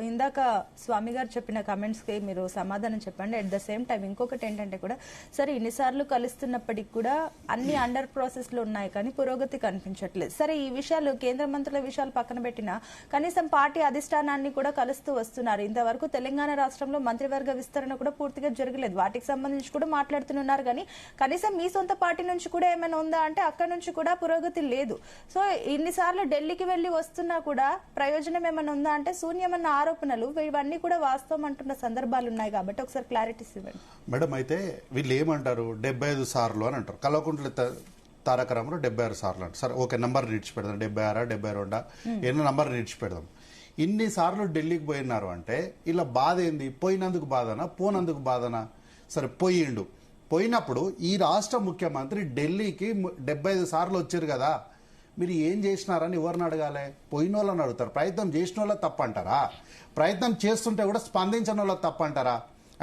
ఇందాక స్వామి గారు చెప్పిన కమెంట్స్ కి మీరు సమాధానం చెప్పండి. అట్ ద సేమ్ టైం ఇంకొకటి ఏంటంటే కూడా, సరే ఇన్నిసార్లు కలుస్తున్నప్పటికి కూడా అన్ని అండర్ ప్రాసెస్ లో ఉన్నాయి కానీ పురోగతి కనిపించట్లేదు. సరే ఈ విషయాలు కేంద్ర మంత్రుల విషయాలు పక్కన పెట్టినా కనీసం పార్టీ అధిష్టానాన్ని కూడా కలుస్తూ వస్తున్నారు. ఇంతవరకు తెలంగాణ రాష్ట్రంలో మంత్రివర్గ విస్తరణ కూడా పూర్తిగా జరగలేదు. వాటికి సంబంధించి కూడా మాట్లాడుతున్నారు కానీ కనీసం మీ సొంత పార్టీ నుంచి కూడా ఏమైనా ఉందా అంటే అక్కడ నుంచి కూడా పురోగతి లేదు. సో ఇన్నిసార్లు ఢిల్లీకి వెళ్లి వస్తున్నా కూడా ప్రయోజనం ఏమైనా ఉందా అంటే శూన్యమన్న ఆరోపణలు, ఇవన్నీ కూడా వాస్తవం అంటున్న సందర్భాలు ఉన్నాయి. కాబట్టి ఒకసారి క్లారిటీస్ ఇవ్వండి మేడం. అయితే వీళ్ళు ఏమంటారు, 75 సార్లు అని అంటారు. కల్వకుంట్ల తారక రామారావు 76 సార్లు అంటారు. సరే ఓకే, నంబర్ నిడిచి పెడదాం, 76 72 ఎన్నో నంబర్ నిడిచి పెడదాం. ఇన్ని సార్లు ఢిల్లీకి పోయినారు అంటే ఇలా బాధ ఏంది? పోయినందుకు బాధనా, పోనందుకు బాధనా? సరే పోయినప్పుడు ఈ రాష్ట్ర ముఖ్యమంత్రి ఢిల్లీకి 75 సార్లు వచ్చారు కదా, మీరు ఏం చేసినారని ఎవరిని అడగాలి? పోయిన వాళ్ళని అడుగుతారు. ప్రయత్నం చేసిన వాళ్ళ తప్పంటారా? ప్రయత్నం చేస్తుంటే కూడా స్పందించిన వాళ్ళ తప్పంటారా?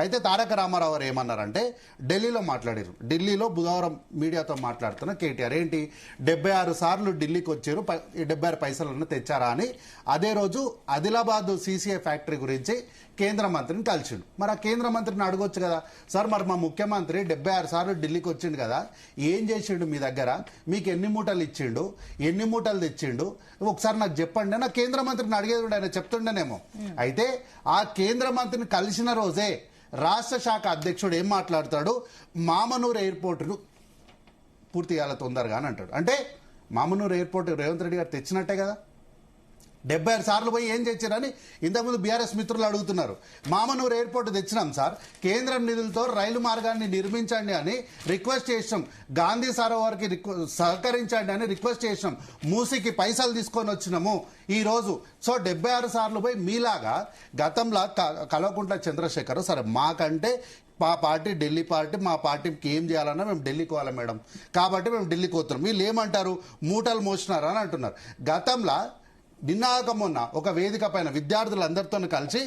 అయితే తారక రామారావు గారు ఏమన్నారంటే ఢిల్లీలో మాట్లాడారు. ఢిల్లీలో బుధవారం మీడియాతో మాట్లాడుతున్న కేటీఆర్ ఏంటి 76 సార్లు ఢిల్లీకి వచ్చారు, 76 పైసలను తెచ్చారా అని. అదే రోజు ఆదిలాబాద్ సీసీఐ ఫ్యాక్టరీ గురించి కేంద్ర మంత్రిని కలిసిండు. మరి ఆ కేంద్ర మంత్రిని అడగొచ్చు కదా, సార్ మరి మా ముఖ్యమంత్రి 76 సార్లు ఢిల్లీకి వచ్చిండు కదా, ఏం చేసిండు మీ దగ్గర, మీకు ఎన్ని మూటలు ఇచ్చిండు, ఎన్ని మూటలు తెచ్చిండు, ఒకసారి నాకు చెప్పండి. నా కేంద్ర మంత్రిని అడిగేది ఆయన చెప్తుండేనేమో. అయితే ఆ కేంద్ర మంత్రిని కలిసిన రోజే రాష్ట్ర శాఖ అధ్యక్షుడు ఏం మాట్లాడతాడు, మామనూరు ఎయిర్పోర్టును పూర్తి చేయాలి తొందరగా అని అంటాడు. అంటే మామనూరు ఎయిర్పోర్ట్ రేవంత్ రెడ్డి గారు తెచ్చినట్టే కదా. 76 సార్లు పోయి ఏం తెచ్చారని ఇంతకుముందు బీఆర్ఎస్ మిత్రులు అడుగుతున్నారు. మామనూరు ఎయిర్పోర్ట్ తెచ్చినాం సార్, కేంద్రం నిధులతో రైలు మార్గాన్ని నిర్మించండి అని రిక్వెస్ట్ చేసినాం, గాంధీ సరోవర్కి సహకరించండి అని రిక్వెస్ట్ చేసినాం, మూసికి పైసలు తీసుకొని వచ్చినాము ఈ రోజు. సో 76 సార్లు పోయి మీలాగా గతంలో కల్వకుంట్ల చంద్రశేఖర్, సరే మాకంటే మా పార్టీ ఢిల్లీ పార్టీ, మా పార్టీకి ఏం చేయాలన్నా మేము ఢిల్లీకి పోవాలి మేడం, కాబట్టి మేము ఢిల్లీకి పోతున్నాం. వీళ్ళు ఏమంటారు, మూటలు మోసినారు అని అంటున్నారు. గతంలో నిన్నాక మొన్న ఒక వేదిక పైన విద్యార్థులందరితో కలిసి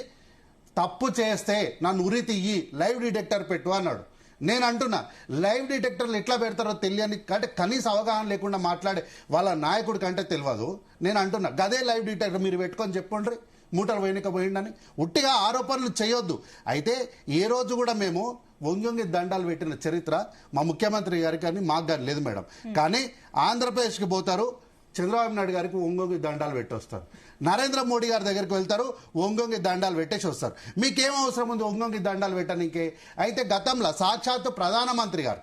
తప్పు చేస్తే నన్ను ఉరి తీయి, లైవ్ డిటెక్టర్ పెట్టు అన్నాడు. నేను అంటున్నా, లైవ్ డిటెక్టర్లు ఎట్లా పెడతారో తెలియని అంటే కనీస అవగాహన లేకుండా మాట్లాడే వాళ్ళ నాయకుడి కంటే తెలియదు. నేను అంటున్నా, గదే లైవ్ డిటెక్టర్ మీరు పెట్టుకొని చెప్పండి మూటలు పోయిండని. ఉట్టిగా ఆరోపణలు చేయొద్దు. అయితే ఏ రోజు కూడా మేము వంగి దండాలు పెట్టిన చరిత్ర మా ముఖ్యమంత్రి గారికి కానీ మాకు కానీ లేదు మేడం. కానీ ఆంధ్రప్రదేశ్కి పోతారు, చంద్రబాబు నాయుడు గారికి ఒంగొంగి దండాలు పెట్టి వస్తారు, నరేంద్ర మోడీ గారి దగ్గరికి వెళ్తారు, ఒంగొంగి దండాలు పెట్టేసి వస్తారు. మీకేం అవసరం ఉంది ఒంగొంగి దండాలు పెట్టడానికే? అయితే గతంలో సాక్షాత్తు ప్రధానమంత్రి గారు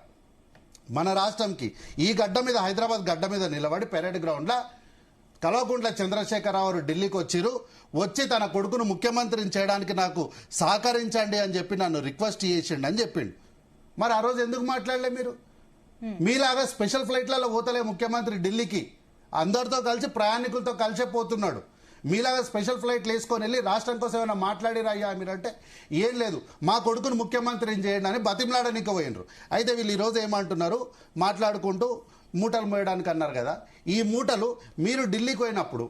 మన రాష్ట్రంకి ఈ గడ్డ మీద, హైదరాబాద్ గడ్డ మీద నిలబడి పెరేడ్ గ్రౌండ్లో కల్వకుంట్ల చంద్రశేఖరరావు ఢిల్లీకి వచ్చి తన కొడుకును ముఖ్యమంత్రిని చేయడానికి నాకు సహకరించండి అని చెప్పి నన్ను రిక్వెస్ట్ చేసిండు అని చెప్పిండు. మరి ఆ రోజు ఎందుకు మాట్లాడలే మీరు? మీలాగా స్పెషల్ ఫ్లైట్లలో పోతలే ముఖ్యమంత్రి ఢిల్లీకి, అందరితో కలిసి ప్రయాణికులతో కలిసే పోతున్నాడు. మీలాగా స్పెషల్ ఫ్లైట్లు వేసుకొని వెళ్ళి రాష్ట్రం కోసం ఏమైనా మాట్లాడిరయ్యా మీరంటే ఏం లేదు, మా కొడుకును ముఖ్యమంత్రిని చేయండి అని బతిమలాడనికి పోయినరు. అయితే వీళ్ళు ఈరోజు ఏమంటున్నారు, మాట్లాడుకుంటూ మూటలు మోయడానికి అన్నారు కదా, ఈ మూటలు మీరు ఢిల్లీకి పోయినప్పుడు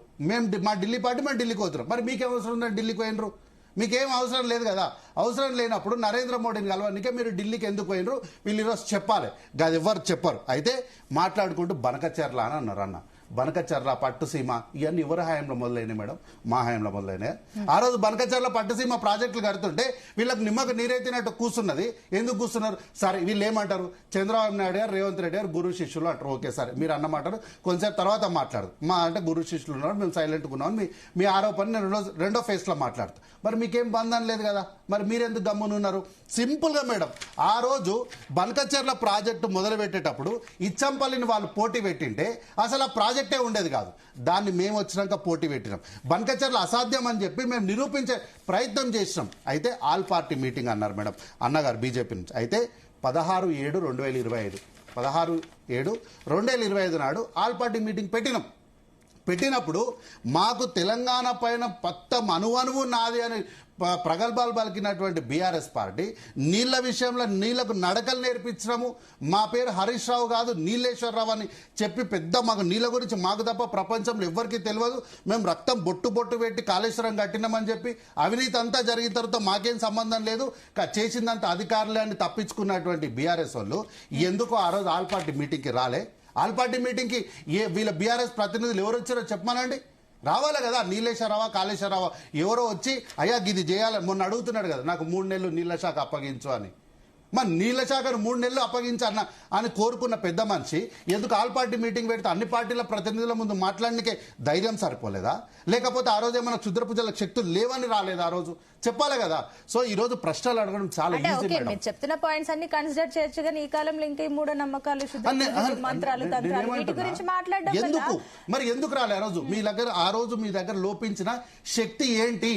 మా ఢిల్లీ పార్టీ మేము ఢిల్లీకి పోతున్నాం, మరి మీకేం అవసరం ఉందని ఢిల్లీకి పోయినరు? మీకేం అవసరం లేదు కదా. అవసరం లేనప్పుడు నరేంద్ర మోడీని కలవడానికే మీరు ఢిల్లీకి ఎందుకు పోయినరు వీళ్ళు ఈరోజు చెప్పాలి. అది ఎవరు చెప్పరు. అయితే మాట్లాడుకుంటూ బనకచెర్ల అని అన్నారు. అన్న బనకచెర్ల, పట్టుసీమ ఇవన్నీ ఎవరి హయాంలో మొదలైనాయి మేడం? మా హయాంలో మొదలైనాయి. ఆ రోజు బనకచెర్ల పట్టుసీమ ప్రాజెక్టులు కడుతుంటే వీళ్ళకి నిమ్మకు నీరెత్తినట్టు కూర్చున్నది. ఎందుకు కూర్చున్నారు? సరే వీళ్ళు ఏమంటారు, చంద్రబాబు నాయుడు గారు రేవంత్ రెడ్డి గారు గురు శిష్యులు అంటారు. ఓకే సరే మీరు అన్నమాటారు, కొంచెం తర్వాత మాట్లాడదు. మా అంటే గురు శిష్యులు ఉన్నారు, మేము సైలెంట్గా ఉన్నాం, మీ ఆరోపణ నేను రెండో ఫేజ్లో మాట్లాడుతాను. మరి మీకేం బంధం లేదు కదా, మరి మీరెందుకు గమ్మునున్నారు? సింపుల్గా మేడం, ఆ రోజు బనకచెర్ల ప్రాజెక్టు మొదలు పెట్టేటప్పుడు ఇచ్చంపల్లిని వాళ్ళు పోటీ పెట్టింటే అసలు ఆ ప్రాజెక్టే ఉండేది కాదు. దాన్ని మేము వచ్చినాక పోటీ పెట్టినాం. బనకచెర్ల అసాధ్యం అని చెప్పి మేము నిరూపించే ప్రయత్నం చేసినాం. అయితే ఆల్ పార్టీ మీటింగ్ అన్నారు మేడం అన్నగారు బీజేపీ నుంచి. అయితే 16/7/2025 16/7/2025 నాడు ఆల్ పార్టీ మీటింగ్ పెట్టినప్పుడు మాకు తెలంగాణ పైన అణువణువు నాది అని ప్రగల్భాలు పలికినటువంటి బీఆర్ఎస్ పార్టీ నీళ్ల విషయంలో నీళ్లకు నడకలు నేర్పించడము, మా పేరు హరీష్ రావు కాదు నీలేశ్వరరావు అని చెప్పి పెద్ద మాకు నీళ్ళ గురించి మాకు తప్ప ప్రపంచంలో ఎవరికి తెలియదు, మేము రక్తం బొట్టు పెట్టి కాళేశ్వరం కట్టినామని చెప్పి అవినీతి అంతా జరిగిన తర్వాత మాకేం సంబంధం లేదు, చేసిందంతా అధికారులే అని తప్పించుకున్నటువంటి బీఆర్ఎస్ వాళ్ళు ఎందుకు ఆ రోజు ఆల్ పార్టీ మీటింగ్కి రాలే? ఆల్ పార్టీ మీటింగ్కి వీళ్ళ బీఆర్ఎస్ ప్రతినిధులు ఎవరు వచ్చారో చెప్పమనండి. రావాలి కదా, నీలేశ్వరరావా కాళేశ్వరరావా ఎవరో వచ్చి అయ్యా ఇది చేయాలి, మొన్న అడుగుతున్నాడు కదా నాకు 3 నెలలు నీళ్ళ శాఖ అప్పగించు అని. మరి నీళ్ళ శాఖను 3 నెలలు అప్పగించన్న అని కోరుకున్న పెద్ద మనిషి ఎందుకు ఆల్ పార్టీ మీటింగ్ పెడితే అన్ని పార్టీల ప్రతినిధుల ముందు మాట్లాడడానికే ధైర్యం సరిపోలేదా? లేకపోతే ఆ రోజు ఏమైనా క్షుద్రపూజల శక్తులు లేవని రాలేదా? ఆ రోజు చెప్పాలి కదా. సో ఈ రోజు ప్రశ్నలు అడగడం చాలా అంటే ఈజీ ఓకే, మేడం. మీరు చెప్తున్న పాయింట్స్ అన్ని కన్సిడర్ చేయొచ్చు కానీ ఈ కాలంలో ఇంకా ఈ మూఢనమ్మకాలు, మంత్రాలు, తంత్రాలు వీటి గురించి మాట్లాడడం ఎందుకు మరి ఎందుకు రాలే ఆ రోజు? మీ దగ్గర ఆ రోజు మీ దగ్గర లోపించిన శక్తి ఏంటి?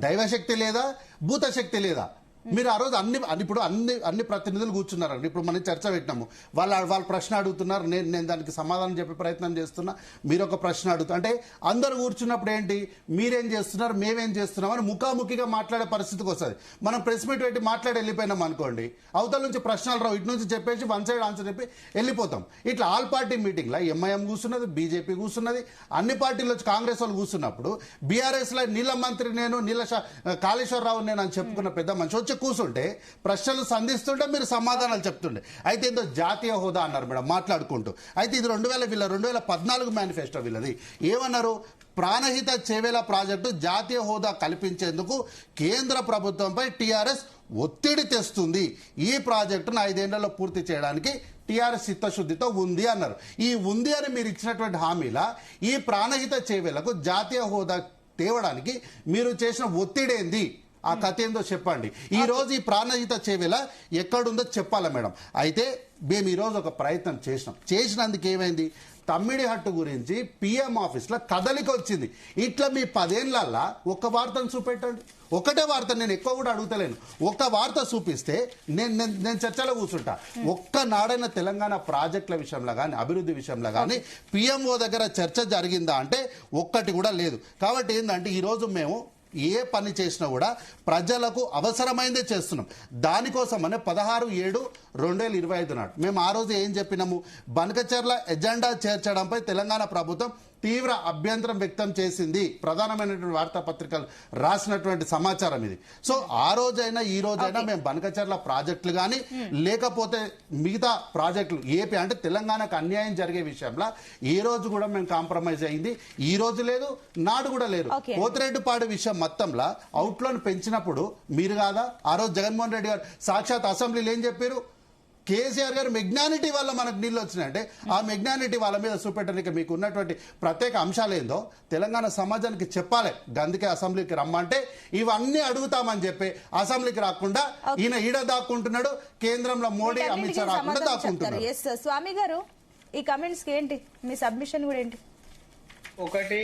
దైవశక్తి లేదా, భూత శక్తి లేదా? మీరు ఆ రోజు ఇప్పుడు అన్ని ప్రతినిధులు కూర్చున్నారండి. ఇప్పుడు మనం చర్చ పెట్టినాము, వాళ్ళు ప్రశ్న అడుగుతున్నారు, నేను దానికి సమాధానం చెప్పే ప్రయత్నం చేస్తున్నా, మీరు ఒక ప్రశ్న అడుగుతా అంటే అందరూ కూర్చున్నప్పుడు ఏంటి మీరేం చేస్తున్నారు మేమేం చేస్తున్నాం అని ముఖాముఖిగా మాట్లాడే పరిస్థితికి వస్తుంది. మనం ప్రెస్ మీట్ పెట్టి మాట్లాడి వెళ్ళిపోయినాం అనుకోండి, అవతల నుంచి ప్రశ్నలు రావు, ఇటు నుంచి చెప్పేసి వన్ సైడ్ ఆన్సర్ చెప్పి వెళ్ళిపోతాం. ఇట్లా ఆల్ పార్టీ మీటింగ్లో ఎంఐఎం కూర్చున్నది, బీజేపీ కూర్చున్నది, అన్ని పార్టీలు వచ్చి కాంగ్రెస్ వాళ్ళు కూర్చున్నప్పుడు బీఆర్ఎస్ లో నీళ్ళ మంత్రి నేను, కాళేశ్వరరావు నేను అని చెప్పుకున్న పెద్ద మనిషి వచ్చి కూర్చుంటే ప్రశ్నలు సంధిస్తుంటే మీరు సమాధానాలు చెప్తుండే. అయితే ఏదో జాతీయ హోదా అన్నారు మేడం మాట్లాడుకుంటూ. అయితే ఇది 2014 మేనిఫెస్టో వీళ్ళది. ఏమన్నారు? ప్రాణహిత చేవేల ప్రాజెక్టు జాతీయ హోదా కల్పించేందుకు కేంద్ర ప్రభుత్వంపై టీఆర్ఎస్ ఒత్తిడి తెస్తుంది, ఈ ప్రాజెక్టును 5 ఏళ్లలో పూర్తి చేయడానికి టీఆర్ఎస్ చిత్తశుద్ధితో ఉంది అన్నారు. ఈ ఉంది అని మీరు ఇచ్చినటువంటి హామీలా ఈ ప్రాణహిత చేవేలకు జాతీయ హోదా తేవడానికి మీరు చేసిన ఒత్తిడి ఏంది? ఆ కథ ఏందో చెప్పండి. ఈ రోజు ఈ ప్రాణహిత చేవేల ఎక్కడుందో చెప్పాలా మేడం? అయితే మేము ఈరోజు ఒక ప్రయత్నం చేసినందుకు ఏమైంది? తమ్మిడిహట్టు గురించి పిఎం ఆఫీస్లో కదలిక వచ్చింది. ఇట్లా మీ 10 ఏళ్లల్లా ఒక్క వార్తను చూపెట్టండి, ఒకటే వార్త. నేను ఎక్కువ కూడా అడుగుతలేను, ఒక్క వార్త చూపిస్తే నేను చర్చలో కూర్చుంటా. ఒక్కనాడైనా తెలంగాణ ప్రాజెక్టుల విషయంలో కానీ అభివృద్ధి విషయంలో కానీ పిఎంఓ దగ్గర చర్చ జరిగిందా అంటే ఒక్కటి కూడా లేదు. కాబట్టి ఏంటంటే ఈరోజు మేము ఏ పని చేసినా కూడా ప్రజలకు అవసరమైందే చేస్తున్నాం. దానికోసమనే 16/7/2025 నాడు మేము ఆ రోజు ఏం చెప్పినాము? బనకచెర్ల ఎజెండా చేర్చడంపై తెలంగాణ ప్రభుత్వం తీవ్ర అభ్యంతరం వ్యక్తం చేసింది. ప్రధానమైనటువంటి వార్తాపత్రికలు రాసినటువంటి సమాచారం ఇది. సో ఆ రోజైనా ఈ రోజైనా మేము బనకచెర్ల ప్రాజెక్టులు కానీ లేకపోతే మిగతా ప్రాజెక్టులు ఏపీ అంటే తెలంగాణకు అన్యాయం జరిగే విషయంలో ఏ రోజు కూడా మేము కాంప్రమైజ్ అయింది ఈ రోజు లేదు, నాడు కూడా లేదు. పోతిరెడ్డిపాడు విషయం మొత్తంలో అవుట్లోని పెంచినప్పుడు మీరు కాదా ఆ రోజు జగన్మోహన్ రెడ్డి గారు సాక్షాత్ అసెంబ్లీలో ఏం చెప్పారు? కేసీఆర్ గారు మెగ్నానిటీ వల్ల మనకు నీళ్ళు వచ్చినాయంటే ఆ మెగ్నానిటీ వాళ్ళ మీద చూపెట్టడానికి మీకు ఉన్నటువంటి ప్రత్యేక అంశాలు ఏందో తెలంగాణ సమాజానికి చెప్పాలి. అందుకే అసెంబ్లీకి రమ్మంటే ఇవన్నీ అడుగుతామని చెప్పి అసెంబ్లీకి రాకుండా ఈయన ఈడ దాక్కుంటున్నాడు, కేంద్రంలో మోడీ అమిత్ షా రాకుండా దాక్కుంటున్నారు. స్వామి గారు ఈ కమెంట్స్ ఏంటి, మీ సబ్మిషన్ కూడా ఏంటి? ఒకటి,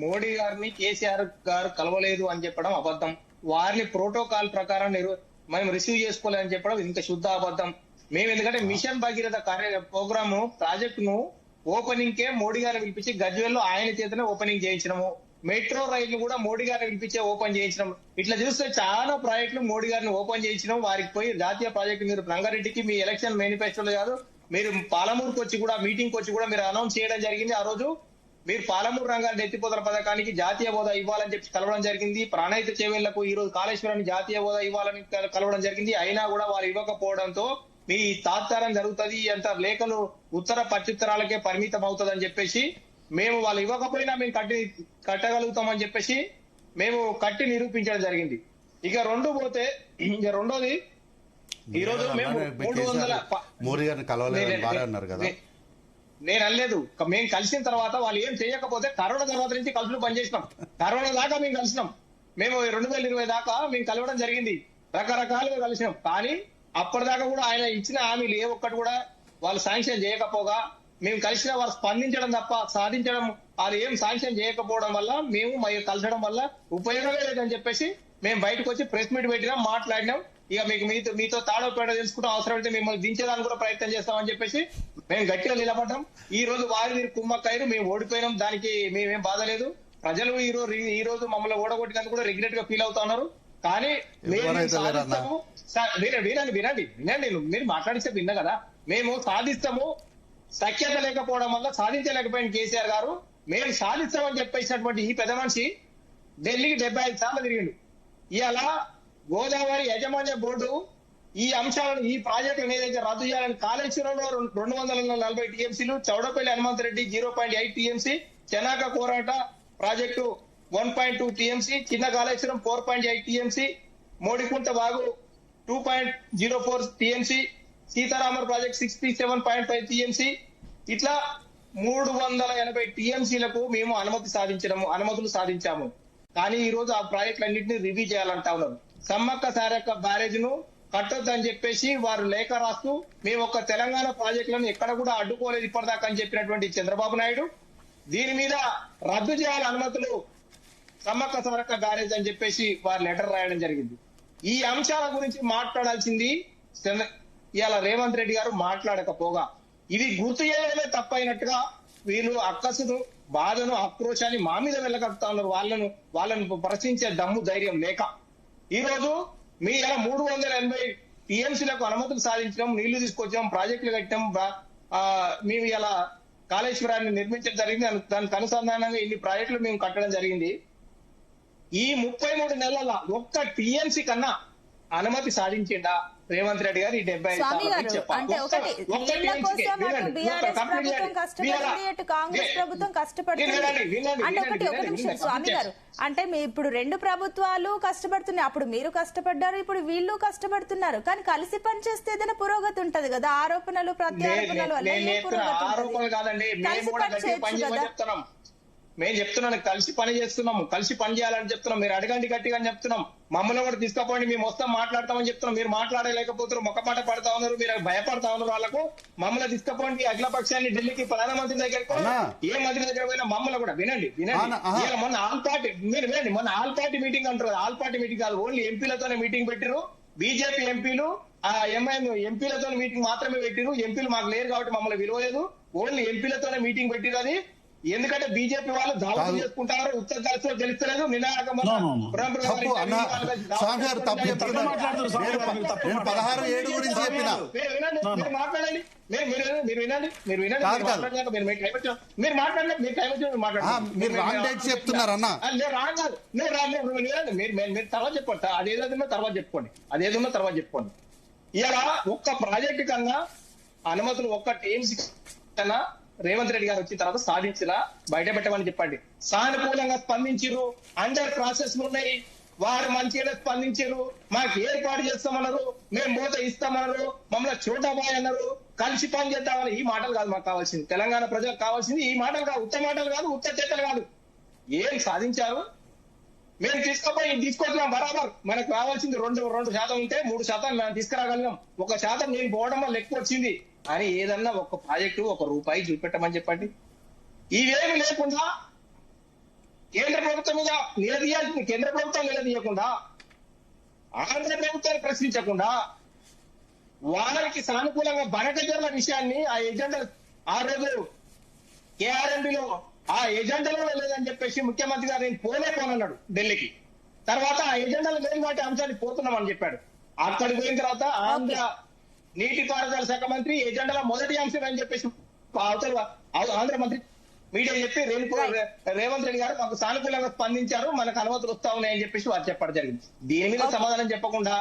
మోడీ గారిని కేసీఆర్ గారు కలవలేదు అని చెప్పడం అబద్ధం. వారిని ప్రోటోకాల్ ప్రకారం మనం రిసీవ్ చేసుకోలేదని చెప్పడం ఇంకా శుద్ధ అబద్ధం. మేము ఎందుకంటే మిషన్ భగీరథ ప్రోగ్రామ్ ప్రాజెక్ట్ ను ఓపెనింగ్ కే మోడీ గారిని పిలిపించి గజ్వేల్లో ఆయన చేతనే ఓపెనింగ్ చేయించినాము. మెట్రో రైలు కూడా మోడీ గారిని పిలిపించే ఓపెన్ చేయించినాం. ఇట్లా చూస్తే చాలా ప్రాజెక్టులు మోడీ గారిని ఓపెన్ చేయించినాం. వారికి పోయి జాతీయ ప్రాజెక్టు మీరు రంగారెడ్డికి మీ ఎలక్షన్ మేనిఫెస్టోలో కాదు, మీరు పాలమూరుకు వచ్చి కూడా మీటింగ్ వచ్చి కూడా మీరు అనౌన్స్ చేయడం జరిగింది. ఆ రోజు మీరు పాలమూరు రంగారెడ్డి ఎత్తిపోతల పథకానికి జాతీయ హోదా ఇవ్వాలని చెప్పి కలవడం జరిగింది. ప్రాణహిత చేవేళ్లకు ఈ రోజు కాళేశ్వరాన్ని జాతీయ హోదా ఇవ్వాలని కలవడం జరిగింది. అయినా కూడా వాళ్ళు ఇవ్వకపోవడంతో మీ తాత్కారం జరుగుతుంది, అంత లేఖలు ఉత్తర ప్రత్యుత్తరాలకే పరిమితం అవుతుంది అని చెప్పేసి మేము వాళ్ళు ఇవ్వకపోయినా మేము కట్టగలుగుతామని చెప్పేసి మేము కట్టి నిరూపించడం జరిగింది. ఇక రెండోది ఈ రోజు మేము 300 మోడీ గారిని కలవలేదని అన్నారు కదా. నేను అనలేదు. మేము కలిసిన తర్వాత వాళ్ళు ఏం చేయకపోతే కరోనా తర్వాత నుంచి కలుసులు పనిచేసినాం. కరోనా దాకా మేము కలిసినాం. మేము 2020 దాకా మేము కలవడం జరిగింది, రకరకాలుగా కలిసినాం. కానీ అప్పటిదాకా కూడా ఆయన ఇచ్చిన హామీలు ఏ ఒక్కటి కూడా వాళ్ళు శాంక్షన్ చేయకపోగా మేము కలిసిన వారు స్పందించడం తప్ప సాధించడం వాళ్ళు ఏం శాంక్షన్ చేయకపోవడం వల్ల మేము కలిసడం వల్ల ఉపయోగమే లేదని చెప్పేసి మేము బయటకు వచ్చి ప్రెస్ మీట్ పెట్టినాం, మాట్లాడినాం. ఇక మీతో తాడో పేడ తెలుసుకుంటాం, అవసరమైతే మిమ్మల్ని దించేదానికి కూడా ప్రయత్నం చేస్తామని చెప్పేసి మేము గట్టిగా నిలబడ్డాం. ఈ రోజు వారి కుమ్మక్కయ్యారు, మేము ఓడిపోయినాం, దానికి మేమేం బాధ లేదు. ప్రజలు ఈ రోజు మమ్మల్ని ఓడగొట్టినందుకు కూడా రిగ్రెట్ గా ఫీల్ అవుతా ఉన్నారు. కానీ వినండి, మీరు మాట్లాడిస్తే విన్నా కదా, మేము సాధిస్తాము. సఖ్యత లేకపోవడం వల్ల సాధించలేకపోయిన కేసీఆర్ గారు మేము సాధిస్తామని చెప్పేసినటువంటి ఈ పెద్ద మనిషి ఢిల్లీకి 75 సార్లు తిరిగిండు. ఇవాళ గోదావరి యాజమాన్య బోర్డు ఈ అంశాలను ఈ ప్రాజెక్టులను ఏదైతే రద్దు చేయాలని కాళేశ్వరంలో 240 టీఎంసీలు, Chowdapalli Hanumanthareddy 0.8 TMC, Chenaka Korata project 1.2 TMC, చిన్న కాళేశ్వరం 4.8 టీఎంసీ, మోడికుంట వాగు 2.04 టీఎంసీ, సీతారామర్ ప్రాజెక్ట్ 67.5 టీఎంసీ, ఇట్లా 380 టీఎంసీలకు మేము అనుమతులు సాధించాము. కానీ ఈ రోజు ఆ ప్రాజెక్టులన్నింటినీ రివ్యూ చేయాలంటా ఉన్నారు. సమ్మక్క సారక్క బ్యారేజ్ ను కట్టొద్దని చెప్పేసి వారు లేఖ రాస్తూ మేము ఒక తెలంగాణ ప్రాజెక్టులను ఎక్కడ కూడా అడ్డుకోలేదు ఇప్పటిదాకా అని చెప్పినటువంటి చంద్రబాబు నాయుడు దీని మీద రద్దు చేయాలి అనుమతులు సమ్మక్క సారక్క బ్యారేజ్ అని చెప్పేసి వారు లెటర్ రాయడం జరిగింది. ఈ అంశాల గురించి మాట్లాడాల్సింది ఇవాళ రేవంత్ రెడ్డి గారు మాట్లాడకపోగా ఇవి గుర్తు చేయడమే తప్పైనట్టుగా వీళ్ళు అక్కసును బాధను ఆక్రోశాన్ని మా మీద వెళ్ళగలుగుతా ఉన్నారు. వాళ్ళను ప్రశ్నించే దమ్ము ధైర్యం లేక ఈ రోజు మీ ఇలా 380 టీఎంసీలకు అనుమతులు సాధించడం, నీళ్లు తీసుకొచ్చాం, ప్రాజెక్టులు కట్టాం, మేము ఇలా కాళేశ్వరాన్ని నిర్మించడం జరిగింది. దానికి అనుసంధానంగా ఇన్ని ప్రాజెక్టులు మేము కట్టడం జరిగింది. ఈ 33 నెలల ఒక్క టీఎంసీ కన్నా అనుమతి సాధించిండా రేవంత్ రెడ్డి గారు? ఈ 75 స్వామి గారు, అంటే ఒకటి నీళ్ల కోసం అటు బీఆర్ఎస్ ప్రభుత్వం కష్టపడింది, అటు కాంగ్రెస్ ప్రభుత్వం కష్టపడుతుంది. అంటే ఒక నిమిషం స్వామి గారు, అంటే మీ ఇప్పుడు 2 ప్రభుత్వాలు కష్టపడుతున్నాయి. అప్పుడు మీరు కష్టపడ్డారు, ఇప్పుడు వీళ్ళు కష్టపడుతున్నారు. కానీ కలిసి పనిచేస్తే ఏదైనా పురోగతి ఉంటది కదా. ఆరోపణలు ప్రత్యారోపణలు వల్ల ఏ పురోగతి ఉంటది? కలిసి పనిచేయచ్చు కదా. మేము చెప్తున్నాను, కలిసి పని చేస్తున్నాము, కలిసి పని చేయాలని చెప్తున్నాం. మీరు అడగండి గట్టిగా అని చెప్తున్నాం. మమ్మల్ని కూడా తీసుకపోండి, మేము మొత్తం మాట్లాడతామని చెప్తున్నాం. మీరు మాట్లాడలేకపోతారు, మొక్కమాట పడతా ఉన్నారు, మీరు భయపడతా ఉన్నారు. వాళ్ళకు మమ్మల్ని తీసుకపోండి, అఖిల పక్షాన్ని ఢిల్లీకి ప్రధానమంత్రి దగ్గరికి, ఏ మంత్రి దగ్గర పోయినా మమ్మల్ని కూడా వినండి. మొన్న ఆల్ పార్టీ మీరు వినండి, మొన్న ఆల్ పార్టీ మీటింగ్ అంటారు. ఆల్ పార్టీ మీటింగ్ కాదు, ఓన్లీ ఎంపీలతోనే మీటింగ్ పెట్టిరు. బీజేపీ ఎంపీలు ఆ ఎంఐఎం ఎంపీలతో మీటింగ్ మాత్రమే పెట్టిరు. ఎంపీలు మాకు లేరు కాబట్టి మమ్మల్ని విలువలేదు. ఓన్లీ ఎంపీలతోనే మీటింగ్ పెట్టిరు. అది ఎందుకంటే బీజేపీ వాళ్ళు దావా చేసుకుంటారు. ఉత్తర కాశ్మీర్ లో తెలుస్తలేదు. మాట్లాడండి, మీరు వినండి. మీరు తర్వాత చెప్పండి. అదేదన్నా తర్వాత చెప్పుకోండి. ఇలా ఒక్క ప్రాజెక్టు కన్నా అనుమతులు ఒక్క టీమ్స్ కన్నా రేవంత్ రెడ్డి గారు వచ్చిన తర్వాత సాధించినా బయట పెట్టమని చెప్పండి. సానుకూలంగా స్పందించారు, అండర్ ప్రాసెస్ ఉన్నాయి, వారు మంచిగా స్పందించారు. మాకు ఏర్పాటు చేస్తామన్నారు, మేము మూత ఇస్తామన్నారు, మమ్మల్ని చోటాబాయ్ అన్నారు, కలిసి పని చేద్దామని. ఈ మాటలు కాదు మాకు కావాల్సింది, తెలంగాణ ప్రజలకు కావాల్సింది ఈ మాటలు కాదు, ఉత్త మాటలు కాదు, ఉత్త చేతలు కాదు. ఏం సాధించారు? మేము తీసుకొచ్చినాం బరాబర్. మనకు కావాల్సింది 2% ఉంటే 3% మేము తీసుకురాగలిగాం. 1% నేను పోవడం వల్ల ఎక్కువ వచ్చింది అని ఏదన్నా ఒక ప్రాజెక్టు ₹1 చూపెట్టమని చెప్పండి. ఇవేమి లేకుండా కేంద్ర ప్రభుత్వం మీద నిలదీయాల్సింది కేంద్ర ప్రభుత్వం నిలదీయకుండా, ఆంధ్ర ప్రభుత్వాన్ని ప్రశ్నించకుండా, వారికి సానుకూలంగా బనకజర్ల విషయాన్ని ఆ ఎజెండా ఆ రోజు కేఆర్ఎంబిలో ఆ ఎజెండాలో లేదని చెప్పేసి ముఖ్యమంత్రి గారు నేను పోనన్నాడు ఢిల్లీకి. తర్వాత ఆ ఎజెండాలో లేని వాటి అంశాన్ని పోతున్నామని చెప్పాడు. అక్కడికి పోయిన తర్వాత ఆంధ్ర నీటిపారుదల శాఖ మంత్రి ఎజెండాలో మొదటి అంశం అని చెప్పేసి ఆంధ్ర మంత్రి మీడియా చెప్పి రేవంత్ రెడ్డి గారు మాకు సానుకూలంగా స్పందించారు, మనకు అనుమతులు వస్తా ఉన్నాయని చెప్పేసి వారు చెప్పడం జరిగింది. దీని మీద సమాధానం చెప్పకుండా,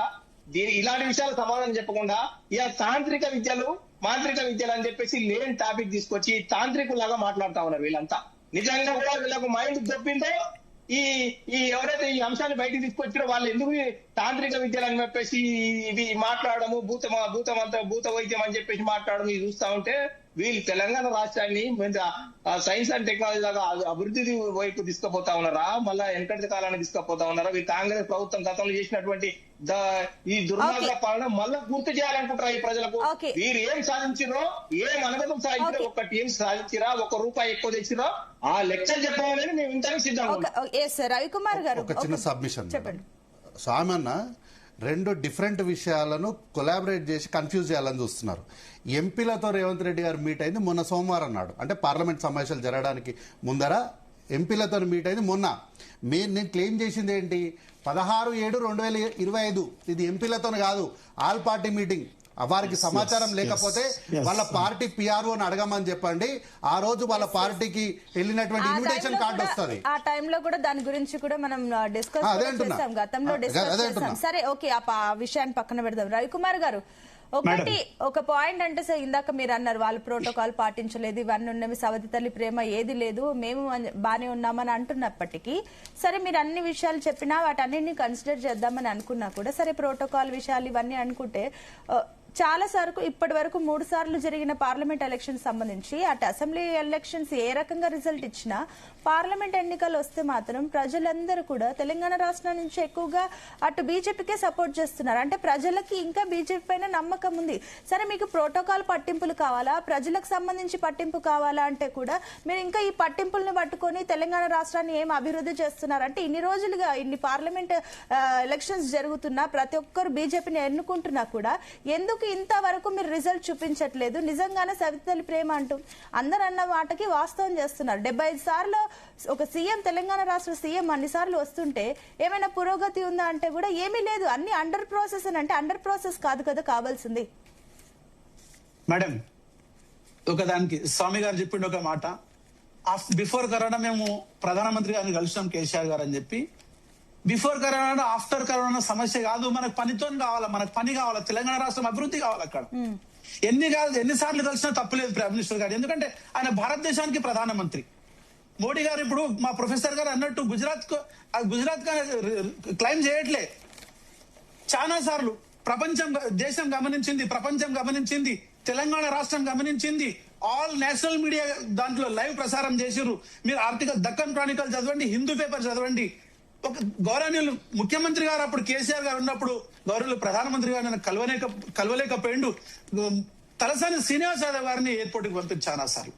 ఇలాంటి విషయాలు సమాధానం చెప్పకుండా ఇక తాంత్రిక విద్యలు మాంత్రిక విద్యలు అని చెప్పేసి లేని టాపిక్ తీసుకొచ్చి తాంత్రికులాగా మాట్లాడుతా ఉన్నారు. వీళ్ళంతా నిజంగా కూడా వీళ్ళకు మైండ్ దొబ్బిందో ఈ ఎవరైతే ఈ అంశాన్ని బయటకు తీసుకొచ్చారో వాళ్ళు ఎందుకు తాంత్రిక విద్యలు అని చెప్పేసి ఇవి మాట్లాడము, భూత వైద్యం అని చెప్పేసి మాట్లాడము ఇది చూస్తా ఉంటే వీళ్ళు తెలంగాణ రాష్ట్రాన్ని సైన్స్ అండ్ టెక్నాలజీ లాగా అభివృద్ధి వైపు తీసుకుపోతా ఉన్నారా, మళ్ళా వెనకటి కాలాన్ని తీసుకుపోతా ఉన్నారా? వీళ్ళు కాంగ్రెస్ ప్రభుత్వం గతంలో చేసినటువంటి ఈ దుర్మార్గ పాలన మళ్ళా పూర్తి చేయాలనుకుంటారా ఈ ప్రజలకు? వీరు ఏం సాధించిరో, ఏం అనుమతం సాధించారో, ఒక్క టీం సాధించిరా, ₹1 ఎక్కువ తెచ్చిరా, ఆ లెక్కలు చెప్పాలని మేము ఇంతకు సిద్ధంగా. రవికుమార్ గారు ఒక చిన్న సబ్మిషన్ చెప్పండి. సామన్న 2 డిఫరెంట్ విషయాలను కొలాబరేట్ చేసి కన్ఫ్యూజ్ చేయాలని చూస్తున్నారు. ఎంపీలతో రేవంత్ రెడ్డి గారు మీట్ అయింది మొన్న సోమవారం నాడు, అంటే పార్లమెంట్ సమావేశాలు జరగడానికి ముందర ఎంపీలతో మీట్ అయింది మొన్న. నేను క్లెయిమ్ చేసింది ఏంటి, 16/7/2025 ఇది ఎంపీలతో కాదు, ఆల్ పార్టీ మీటింగ్. వారికి సమాచారం లేకపోతే వాళ్ళ పార్టీ పిఆర్ఓని అడగమని చెప్పండి. ఆ రోజు వాళ్ళ పార్టీకి వెళ్ళినటువంటి ఇన్విటేషన్ కార్డు వస్తుంది. ఆ టైంలో కూడా దాని గురించి కూడా మనం డిస్కస్ చేసాం, గతంలో డిస్కస్ చేసాం. సరే ఓకే, ఆ విషయాన్ని పక్కన పెడదాం. రవికుమార్ గారు, ఒక పాయింట్ అంటే సార్, ఇందాక మీరు అన్నారు వాళ్ళు ప్రోటోకాల్ పాటించలేదు, ఇవన్నీ ఉన్నవి, సవతి తల్లి ప్రేమ ఏది లేదు, మేము బానే ఉన్నామని అంటున్నప్పటికీ సరే మీరు అన్ని విషయాలు చెప్పినా వాటన్నిటిని కన్సిడర్ చేద్దామని అనుకున్నా కూడా సరే ప్రోటోకాల్ విషయాలు ఇవన్నీ అనుకుంటే చాలా సార్లు ఇప్పటి వరకు 3 సార్లు జరిగిన పార్లమెంట్ ఎలక్షన్ సంబంధించి అటు అసెంబ్లీ ఎలక్షన్స్ ఏ రకంగా రిజల్ట్ ఇచ్చినా పార్లమెంట్ ఎన్నికలు వస్తే మాత్రం ప్రజలందరూ కూడా తెలంగాణ రాష్ట్రం నుంచి ఎక్కువగా అటు బీజేపీకే సపోర్ట్ చేస్తున్నారు. అంటే ప్రజలకి ఇంకా బీజేపీ పైన నమ్మకం ఉంది. సరే మీకు ప్రోటోకాల్ పట్టింపులు కావాలా, ప్రజలకు సంబంధించి పట్టింపు కావాలా అంటే కూడా మీరు ఇంకా ఈ పట్టింపుల్ని పట్టుకొని తెలంగాణ రాష్ట్రాన్ని ఏం అభివృద్ధి చేస్తున్నారు అంటే ఇన్ని రోజులుగా ఇన్ని పార్లమెంట్ ఎలక్షన్స్ జరుగుతున్నా ప్రతి ఒక్కరు బీజేపీని ఎన్నుకుంటున్నా కూడా ఎందుకు ఇంతవరకు మీరు రిజల్ట్ చూపించట్లేదు? నిజంగానే సవితల్లి ప్రేమ అంటూ అందరు అన్న మాటకి వాస్తవం చేస్తున్నారు. 75 సార్లు ఒక సీఎం, తెలంగాణ రాష్ట్ర సీఎం అన్ని సార్లు వస్తుంటే ఏమైనా పురోగతి ఉందా అంటే కూడా ఏమీ లేదు. అన్ని అండర్ ప్రాసెస్ అని అంటే అండర్ ప్రాసెస్ కాదు కదా కావాల్సింది. మేడం ఒకదానికి స్వామి గారు చెప్పిండు ఒక మాట, బిఫోర్ కరోనా మేము ప్రధానమంత్రి గారిని కలిసాం కేసీఆర్ గారు అని చెప్పి. బిఫోర్ కరోనా ఆఫ్టర్ కరోనా సమస్య కాదు, మనకు పనితో కావాలా, మనకు పని కావాలా, తెలంగాణ రాష్ట్రం అభివృద్ధి కావాలి. అక్కడ ఎన్నిసార్లు కలిసినా తప్పులేదు ప్రైమ్ మినిస్టర్ గారు, ఎందుకంటే ఆయన భారతదేశానికి ప్రధానమంత్రి. మోడీ గారు ఇప్పుడు మా ప్రొఫెసర్ గారు అన్నట్టు గుజరాత్ క్లైమ్ చేయట్లే. చాలా సార్లు దేశం గమనించింది, ప్రపంచం గమనించింది, తెలంగాణ రాష్ట్రం గమనించింది. ఆల్ నేషనల్ మీడియా దాంట్లో లైవ్ ప్రసారం చేసిర్రు. మీరు ఆర్టికల్ దక్కన్ క్రానికల్ చదవండి, హిందూ పేపర్ చదవండి. ఒక గౌరవనీయులు ముఖ్యమంత్రి గారు అప్పుడు కేసీఆర్ గారు ఉన్నప్పుడు గౌరవనీయులు ప్రధానమంత్రి గారు నన్ను కలవలేకపోయిండు. తలసాని శ్రీనివాస్ యాదవ్ గారిని ఎయిర్పోర్ట్ కి పంపించాను సార్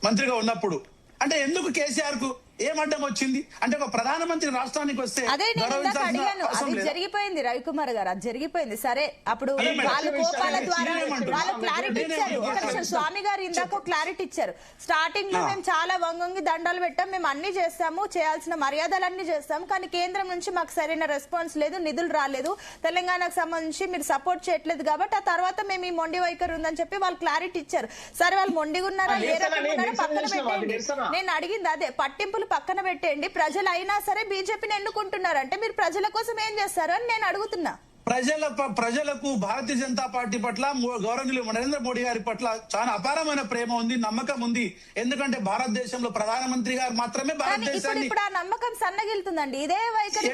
మంత్రిగా ఉన్నప్పుడు. అంటే ఎందుకు కేసీఆర్ కు ఏం అడ్డం వచ్చింది అంటే ఒక ప్రధానమంత్రి రాష్ట్రానికి వస్తే అదే నేను అడిగాను. అది జరిగిపోయింది రవికుమార్ గారు, అది జరిగిపోయింది. సరే అప్పుడు వాళ్ళ కోపాల ద్వారా వాళ్ళు క్లారిటీ ఇచ్చారు. స్వామి గారు ఇందాక క్లారిటీ ఇచ్చారు. స్టార్టింగ్ లో మేము చాలా వంగొంగి దండాలు పెట్టాం, మేము అన్ని చేస్తాము, చేయాల్సిన మర్యాదలన్నీ చేస్తాము, కానీ కేంద్రం నుంచి మాకు సరైన రెస్పాన్స్ లేదు, నిధులు రాలేదు, తెలంగాణకు సంబంధించి మీరు సపోర్ట్ చేయట్లేదు కాబట్టి ఆ తర్వాత మేము ఈ మొండి వైఖరి ఉందని చెప్పి వాళ్ళు క్లారిటీ ఇచ్చారు. సరే వాళ్ళు మొండిగా ఉన్నారా ఏ రకంగా ఉన్నారో పక్కన పెట్టండి. నేను అడిగింది అదే, పట్టింపులు పక్కన పెట్టండి. ప్రజలు అయినా సరే బీజేపీని ఎన్నుకుంటున్నారంటే మీరు ప్రజల కోసం ఏం చేస్తారు అని నేను అడుగుతున్నా. ప్రజలకు భారతీయ జనతా పార్టీ పట్ల గౌరవనీయులు నరేంద్ర మోడీ గారి పట్ల చాలా అపారమైన ప్రేమ ఉంది, నమ్మకం ఉంది. ఎందుకంటే భారతదేశంలో ప్రధానమంత్రి గారు మాత్రమే భారతదేశాన్ని ఇప్పుడు ఆ నమ్మకం సన్నగిలుతుందండి. ఇదే వైఖరి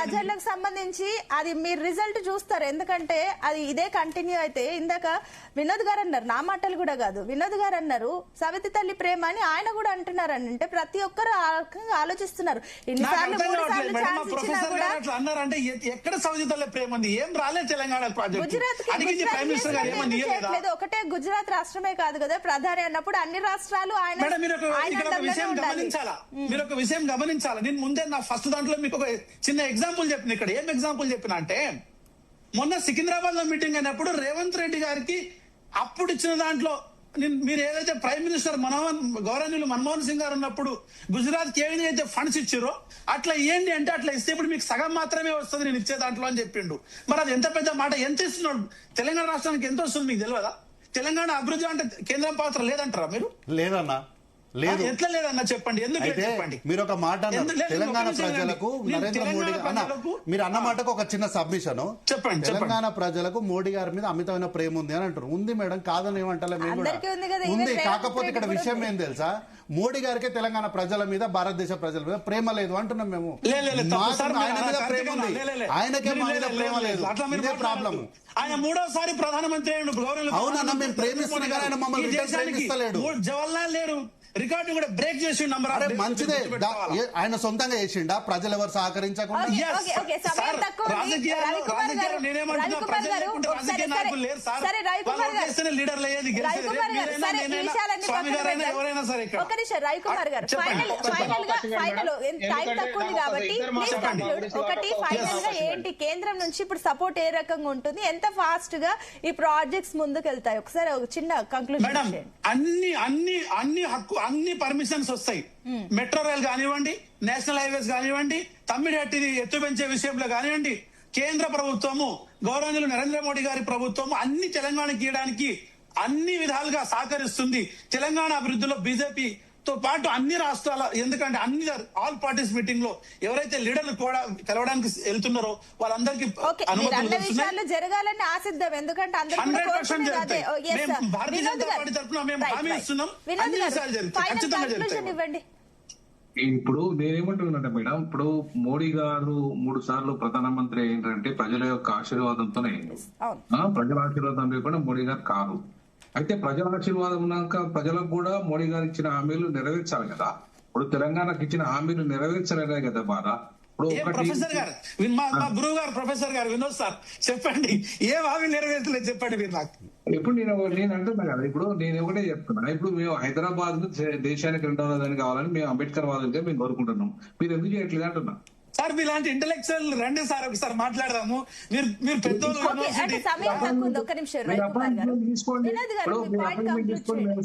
ప్రజలకు సంబంధించి అది మీరు రిజల్ట్ చూస్తారు. ఎందుకంటే అది ఇదే కంటిన్యూ అయితే ఇందాక వినోద్ గారు అన్నారు, నా మాటలు కూడా కాదు, వినోద్ గారు అన్నారు సవితి తల్లి ప్రేమ అని ఆయన కూడా అంటున్నారు. అంటే ప్రతి ఒక్కరు ఆ రకంగా ఆలోచిస్తున్నారు. ఇన్నిసార్లు 3 సార్లు ఛాన్స్ ఇచ్చినా కూడా అన్నారంటే ఎక్కడ సౌదీ తల్లి ప్రేమ ఉంది? ఏం రాలేదు తెలంగాణ ప్రాజెక్ట్. ఒకటే గుజరాత్ రాష్ట్రమే కాదు కదా ప్రధాని అన్నప్పుడు అన్ని రాష్ట్రాలు ఆయన. మీరు ఒక విషయం గమనించాలా. నేను ముందే నా ఫస్ట్ దాంట్లో మీకు ఒక చిన్న ఎగ్జాంపుల్ చెప్పిన. ఇక్కడ ఏం ఎగ్జాంపుల్ చెప్పిన అంటే మొన్న సికింద్రాబాద్ లో మీటింగ్ అయినప్పుడు రేవంత్ రెడ్డి గారికి అప్పుడు ఇచ్చిన దాంట్లో మీరు ఏదైతే ప్రైమ్ మినిస్టర్ గౌరవనీయులు మన్మోహన్ సింగ్ గారు ఉన్నప్పుడు గుజరాత్ కి ఏదైతే ఫండ్స్ ఇచ్చారో అట్లా ఏంటి అంటే అట్లా ఇస్తే ఇప్పుడు మీకు సగం మాత్రమే వస్తుంది నేను ఇచ్చే దాంట్లో అని చెప్పిండు. మరి అది ఎంత పెద్ద మాట, ఎంత ఇస్తున్నాడు తెలంగాణ రాష్ట్రానికి, ఎంత వస్తుంది మీకు తెలియదా? తెలంగాణ అభివృద్ధి అంటే కేంద్రం పాత్ర లేదంటారా మీరు? లేదన్నా, లేదు. ఎట్లా లేదన్నా చెప్పండి, ఎందుకు చెప్పండి. మీరు ఒక మాట తెలంగాణ ప్రజలకు నరేంద్ర మోడీ మీరు అన్న మాటకు ఒక చిన్న సబ్మిషన్ చెప్పండి. తెలంగాణ ప్రజలకు మోడీ గారి మీద అమితమైన ప్రేమ ఉంది అని అంటారు. ఉంది మేడం, కాదని ఏమంటలే, మేము కూడా ఉంది. కాకపోతే ఇక్కడ విషయం ఏం తెలుసా, మోడీ గారికి తెలంగాణ ప్రజల మీద, భారతదేశ ప్రజల మీద ప్రేమ లేదు అంటున్నాం మేము. ఆయన మీద ప్రేమ ఉంది, ఆయనకే మా మీద ప్రేమ లేదు. ఇదే ప్రాబ్లం. ఆయన 3వసారి ప్రధానమంత్రి అవునన్నా, మేము ప్రేమిస్తున్నాం కానీ ఆయన మమ్మల్ని ప్రేమిస్తలేడు. జవహర్లాల్ నెహ్రూ రికార్డు కూడా బ్రేక్ చేసి మంచిదే. ఆయన సొంతంగా చేసిండా? ప్రజలు ఎవరు సహకరించకుండా? రవికుమార్ గారు ఫైనల్ గా టైం తక్కువ ఉంది కాబట్టి ఒకటి ఫైనల్ గా ఏంటి కేంద్రం నుంచి ఇప్పుడు సపోర్ట్ ఏ రకంగా ఉంటుంది, ఎంత ఫాస్ట్ గా ఈ ప్రాజెక్ట్స్ ముందుకు వెళ్తాయి? ఒకసారి ఒక చిన్న కంక్లూజన్. అన్ని పర్మిషన్స్ వస్తాయి. మెట్రో రైల్ కానివ్వండి, నేషనల్ హైవేస్ కానివ్వండి, తమ్మిడిహట్టి ఎత్తు పెంచే విషయంలో కానివ్వండి, కేంద్ర ప్రభుత్వము గౌరవనీయులు నరేంద్ర మోడీ గారి ప్రభుత్వము అన్ని తెలంగాణకి ఇవ్వడానికి అన్ని విధాలుగా సహకరిస్తుంది. తెలంగాణ అభివృద్ధిలో బీజేపీ తో పాటు అన్ని రాష్ట్రాల, ఎందుకంటే అన్ని ఆల్ పార్టీస్ మీటింగ్ లో ఎవరైతే లీడర్లు కూడా కలవడానికి వెళ్తున్నారో వాళ్ళందరికీ ఓకే, మీరు అన్న విషయాలు జరగాలని ఆశిద్దాం. ఎందుకంటే అందరూ కూడా 100% కోరుకునేది అదే. జరుగుతాయి. ఓ, yes, మేము sir. భారతీయ వినోద్ జనతా గారు. పార్టీ తరఫున మేము Right, హామీ right. ఇస్తున్నాం. వినోద్ అన్ని గారు, విషయాలు జరుగుతాయి, final ఖచ్చితంగా conclusion జరుగుతాయి. ఇవ్వండి. ఇప్పుడు నేనేమంటున్నానంటే మేడం, ఇప్పుడు మోడీ గారు 3 సార్లు ప్రధానమంత్రి ఏంటంటే ప్రజల యొక్క ఆశీర్వాదంతోనే అయింది. అవును. ప్రజల ఆశీర్వాదం లేకుండా మోడీ గారు కాదు. అయితే ప్రజల ఆశీర్వాదం ఉన్నాక ప్రజలకు కూడా మోడీ గారు ఇచ్చిన హామీలు నెరవేర్చాలి కదా. ఇప్పుడు తెలంగాణకు ఇచ్చిన హామీలు నెరవేర్చలేదే కదా బాధ. ఇప్పుడు ప్రొఫెసర్ గారు, మా గురువు గారు ప్రొఫెసర్ గారు వినోద్ సార్ చెప్పండి, ఏ హామీ నెరవేర్చలేదు చెప్పండి మీరు నాకు. ఇప్పుడు నేను అంటున్నా కదా, ఇప్పుడు నేను ఒకటే చెప్తున్నా. ఇప్పుడు మేము హైదరాబాద్ దేశానికి 2వ రాజధాని కావాలని మేము అంబేద్కర్ వాదులుగా మేము కోరుకుంటున్నాం. మీరు ఎందుకు చేయట్లేదు అంటున్నా. సార్ మీలాంటి ఇంటెలెక్చువల్ రండి సార్, ఒకసారి మాట్లాడదాము. మీరు పెద్దోళ్ళు ఓకే, అంటే యూనివర్సిటీ సమయం తక్కువ ఉంది. ఒక్క నిమిషం రవికుమార్ గారు. వినోద్ గారు, మీ పాయింట్ కంప్లీట్ చేయండి.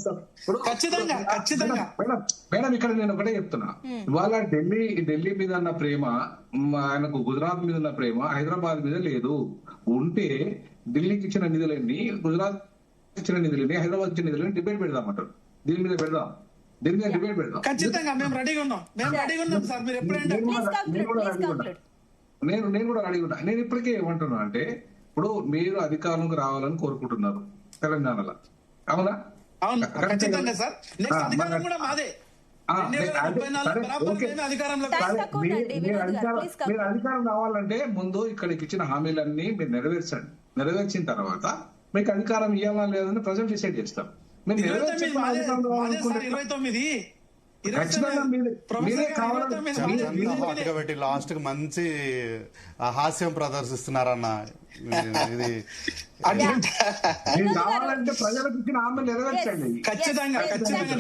ఖచ్చితంగా మేడం ఇక్కడ నేను ఒకటే చెప్తున్నా. ఇవాళ ఢిల్లీ మీద ఉన్న ప్రేమ, ఆయనకు గుజరాత్ మీద ఉన్న ప్రేమ హైదరాబాద్ మీద లేదు. ఉంటే ఢిల్లీకి ఇచ్చిన నిధులన్నీ, గుజరాత్ ఇచ్చిన నిధులన్నీ, హైదరాబాద్ ఇచ్చిన నిధులని డిబేట్ పెడదామంటారు. దీని మీద పెడదాం, దీని మీద డిబేట్ పెడదాం. ఖచ్చితంగా మేము రెడీగా ఉన్నాం సార్. మీరు ఎప్పుడైనా నేను కూడా రెడీ ఉన్నా. నేను ఇప్పటికే ఏమంటున్నా అంటే, ఇప్పుడు మీరు అధికారంలోకి రావాలని కోరుకుంటున్నారు తెలంగాణలో, అవునా? అవును, ఖచ్చితంగా సార్. నెక్స్ట్ అధికారం కూడా మాదే. 2034 మీరు అధికారం రావాలంటే ముందు ఇక్కడికి ఇచ్చిన హామీలన్నీ మీరు నెరవేర్చండి. నెరవేర్చిన తర్వాత మీకు అధికారం ఇవ్వాలా లేదని ప్రజలు డిసైడ్ చేస్తారు. మీరు పెట్టి లాస్ట్ కి మంచి హాస్యం ప్రదర్శిస్తున్నారన్న. ఇది కావాలంటే ప్రజలకు ఇచ్చిన హామీ నెరవేర్చండి. ఖచ్చితంగా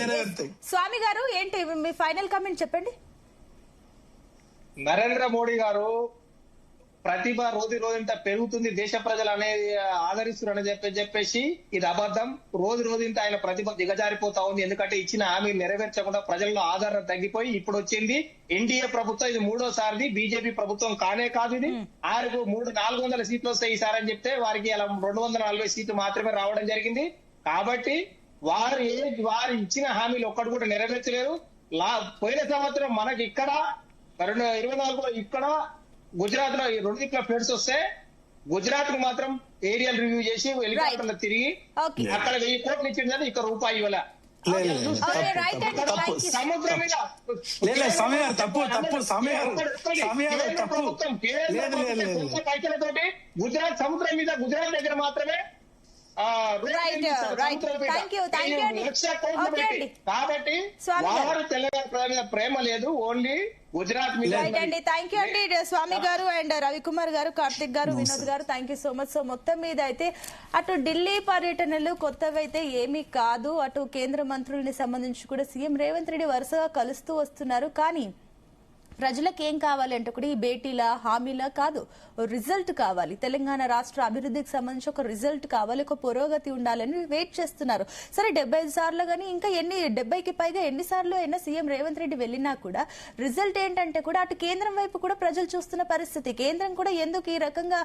నెరవేరుతాయి. స్వామి గారు, ఏంటి మీ ఫైనల్ కామెంట్ చెప్పండి. నరేంద్ర మోడీ గారు ప్రతిభ రోజు పెరుగుతుంది, దేశ ప్రజలు అనేది ఆదరిస్తున్నారని చెప్పేసి ఇది అబద్ధం. రోజు ఇంత ఆయన ప్రతిభ దిగజారిపోతా ఉంది. ఎందుకంటే ఇచ్చిన హామీలు నెరవేర్చకుండా ప్రజల్లో ఆదరణ తగ్గిపోయి ఇప్పుడు వచ్చింది ఎన్డీఏ ప్రభుత్వం. ఇది 3వసారిది. బీజేపీ ప్రభుత్వం కానే కాదు. ఇది 400 సీట్లు వస్తాయి ఈసారి అని చెప్తే వారికి అలా 240 సీట్లు మాత్రమే రావడం జరిగింది. కాబట్టి వారు ఇచ్చిన హామీలు ఒక్కడు కూడా నెరవేర్చలేరు. పోయిన సంవత్సరం మనకి ఇక్కడ 2024లో ఇక్కడ గుజరాత్ లో 2 దిక్కుల ఫ్లడ్స్ వస్తే గుజరాత్ కు మాత్రం ఏరియల్ రివ్యూ చేసి హెలికాప్టర్లో తిరిగి అక్కడ 1000 కోట్లు ఇచ్చిందని ఇక్కడ రూపాయి ఇవ్వాల. సముద్రం మీద గుజరాత్ సముద్రం మీద గుజరాత్ దగ్గర మాత్రమే కాబట్టి వారు తెలంగాణ ప్రేమ లేదు, ఓన్లీ గుజరాత్ మీద. థ్యాంక్ యూ అండి స్వామి గారు అండ్ రవికుమార్ గారు, కార్తిక్ గారు, వినోద్ గారు, thank you so much. So మొత్తం మీద అయితే అటు ఢిల్లీ పర్యటనలు కొత్తవైతే ఏమీ కాదు. అటు కేంద్ర మంత్రుల్ని సంబంధించి కూడా సీఎం రేవంత్ రెడ్డి వరుసగా కలుస్తూ వస్తున్నారు. కానీ ప్రజలకు ఏం కావాలి అంటే కూడా ఈ భేటీల హామీలా కాదు, రిజల్ట్ కావాలి. తెలంగాణ రాష్ట్ర అభివృద్ధికి సంబంధించి ఒక రిజల్ట్ కావాలి, ఒక పురోగతి ఉండాలని వెయిట్ చేస్తున్నారు. సరే 75 సార్లు కానీ ఇంకా 70కి పైగా ఎన్నిసార్లు అయినా సీఎం రేవంత్ రెడ్డి వెళ్ళినా కూడా రిజల్ట్ ఏంటంటే కూడా అటు కేంద్రం వైపు కూడా ప్రజలు చూస్తున్న పరిస్థితి. కేంద్రం కూడా ఎందుకు ఈ రకంగా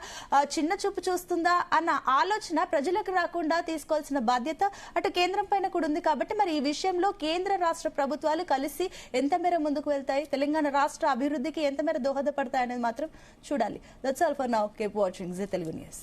చిన్న చూపు చూస్తుందా అన్న ఆలోచన ప్రజలకు రాకుండా తీసుకోవాల్సిన బాధ్యత అటు కేంద్రం పైన కూడా ఉంది. కాబట్టి మరి ఈ విషయంలో కేంద్ర రాష్ట్ర ప్రభుత్వాలు కలిసి ఎంత మేర ముందుకు వెళ్తాయి, తెలంగాణ రాష్ట్ర అభివృద్ధికి ఎంత మేర దోహదపడతాయనేది మాత్రం చూడాలి. That's all for now. Keep watching Zee Telugu news.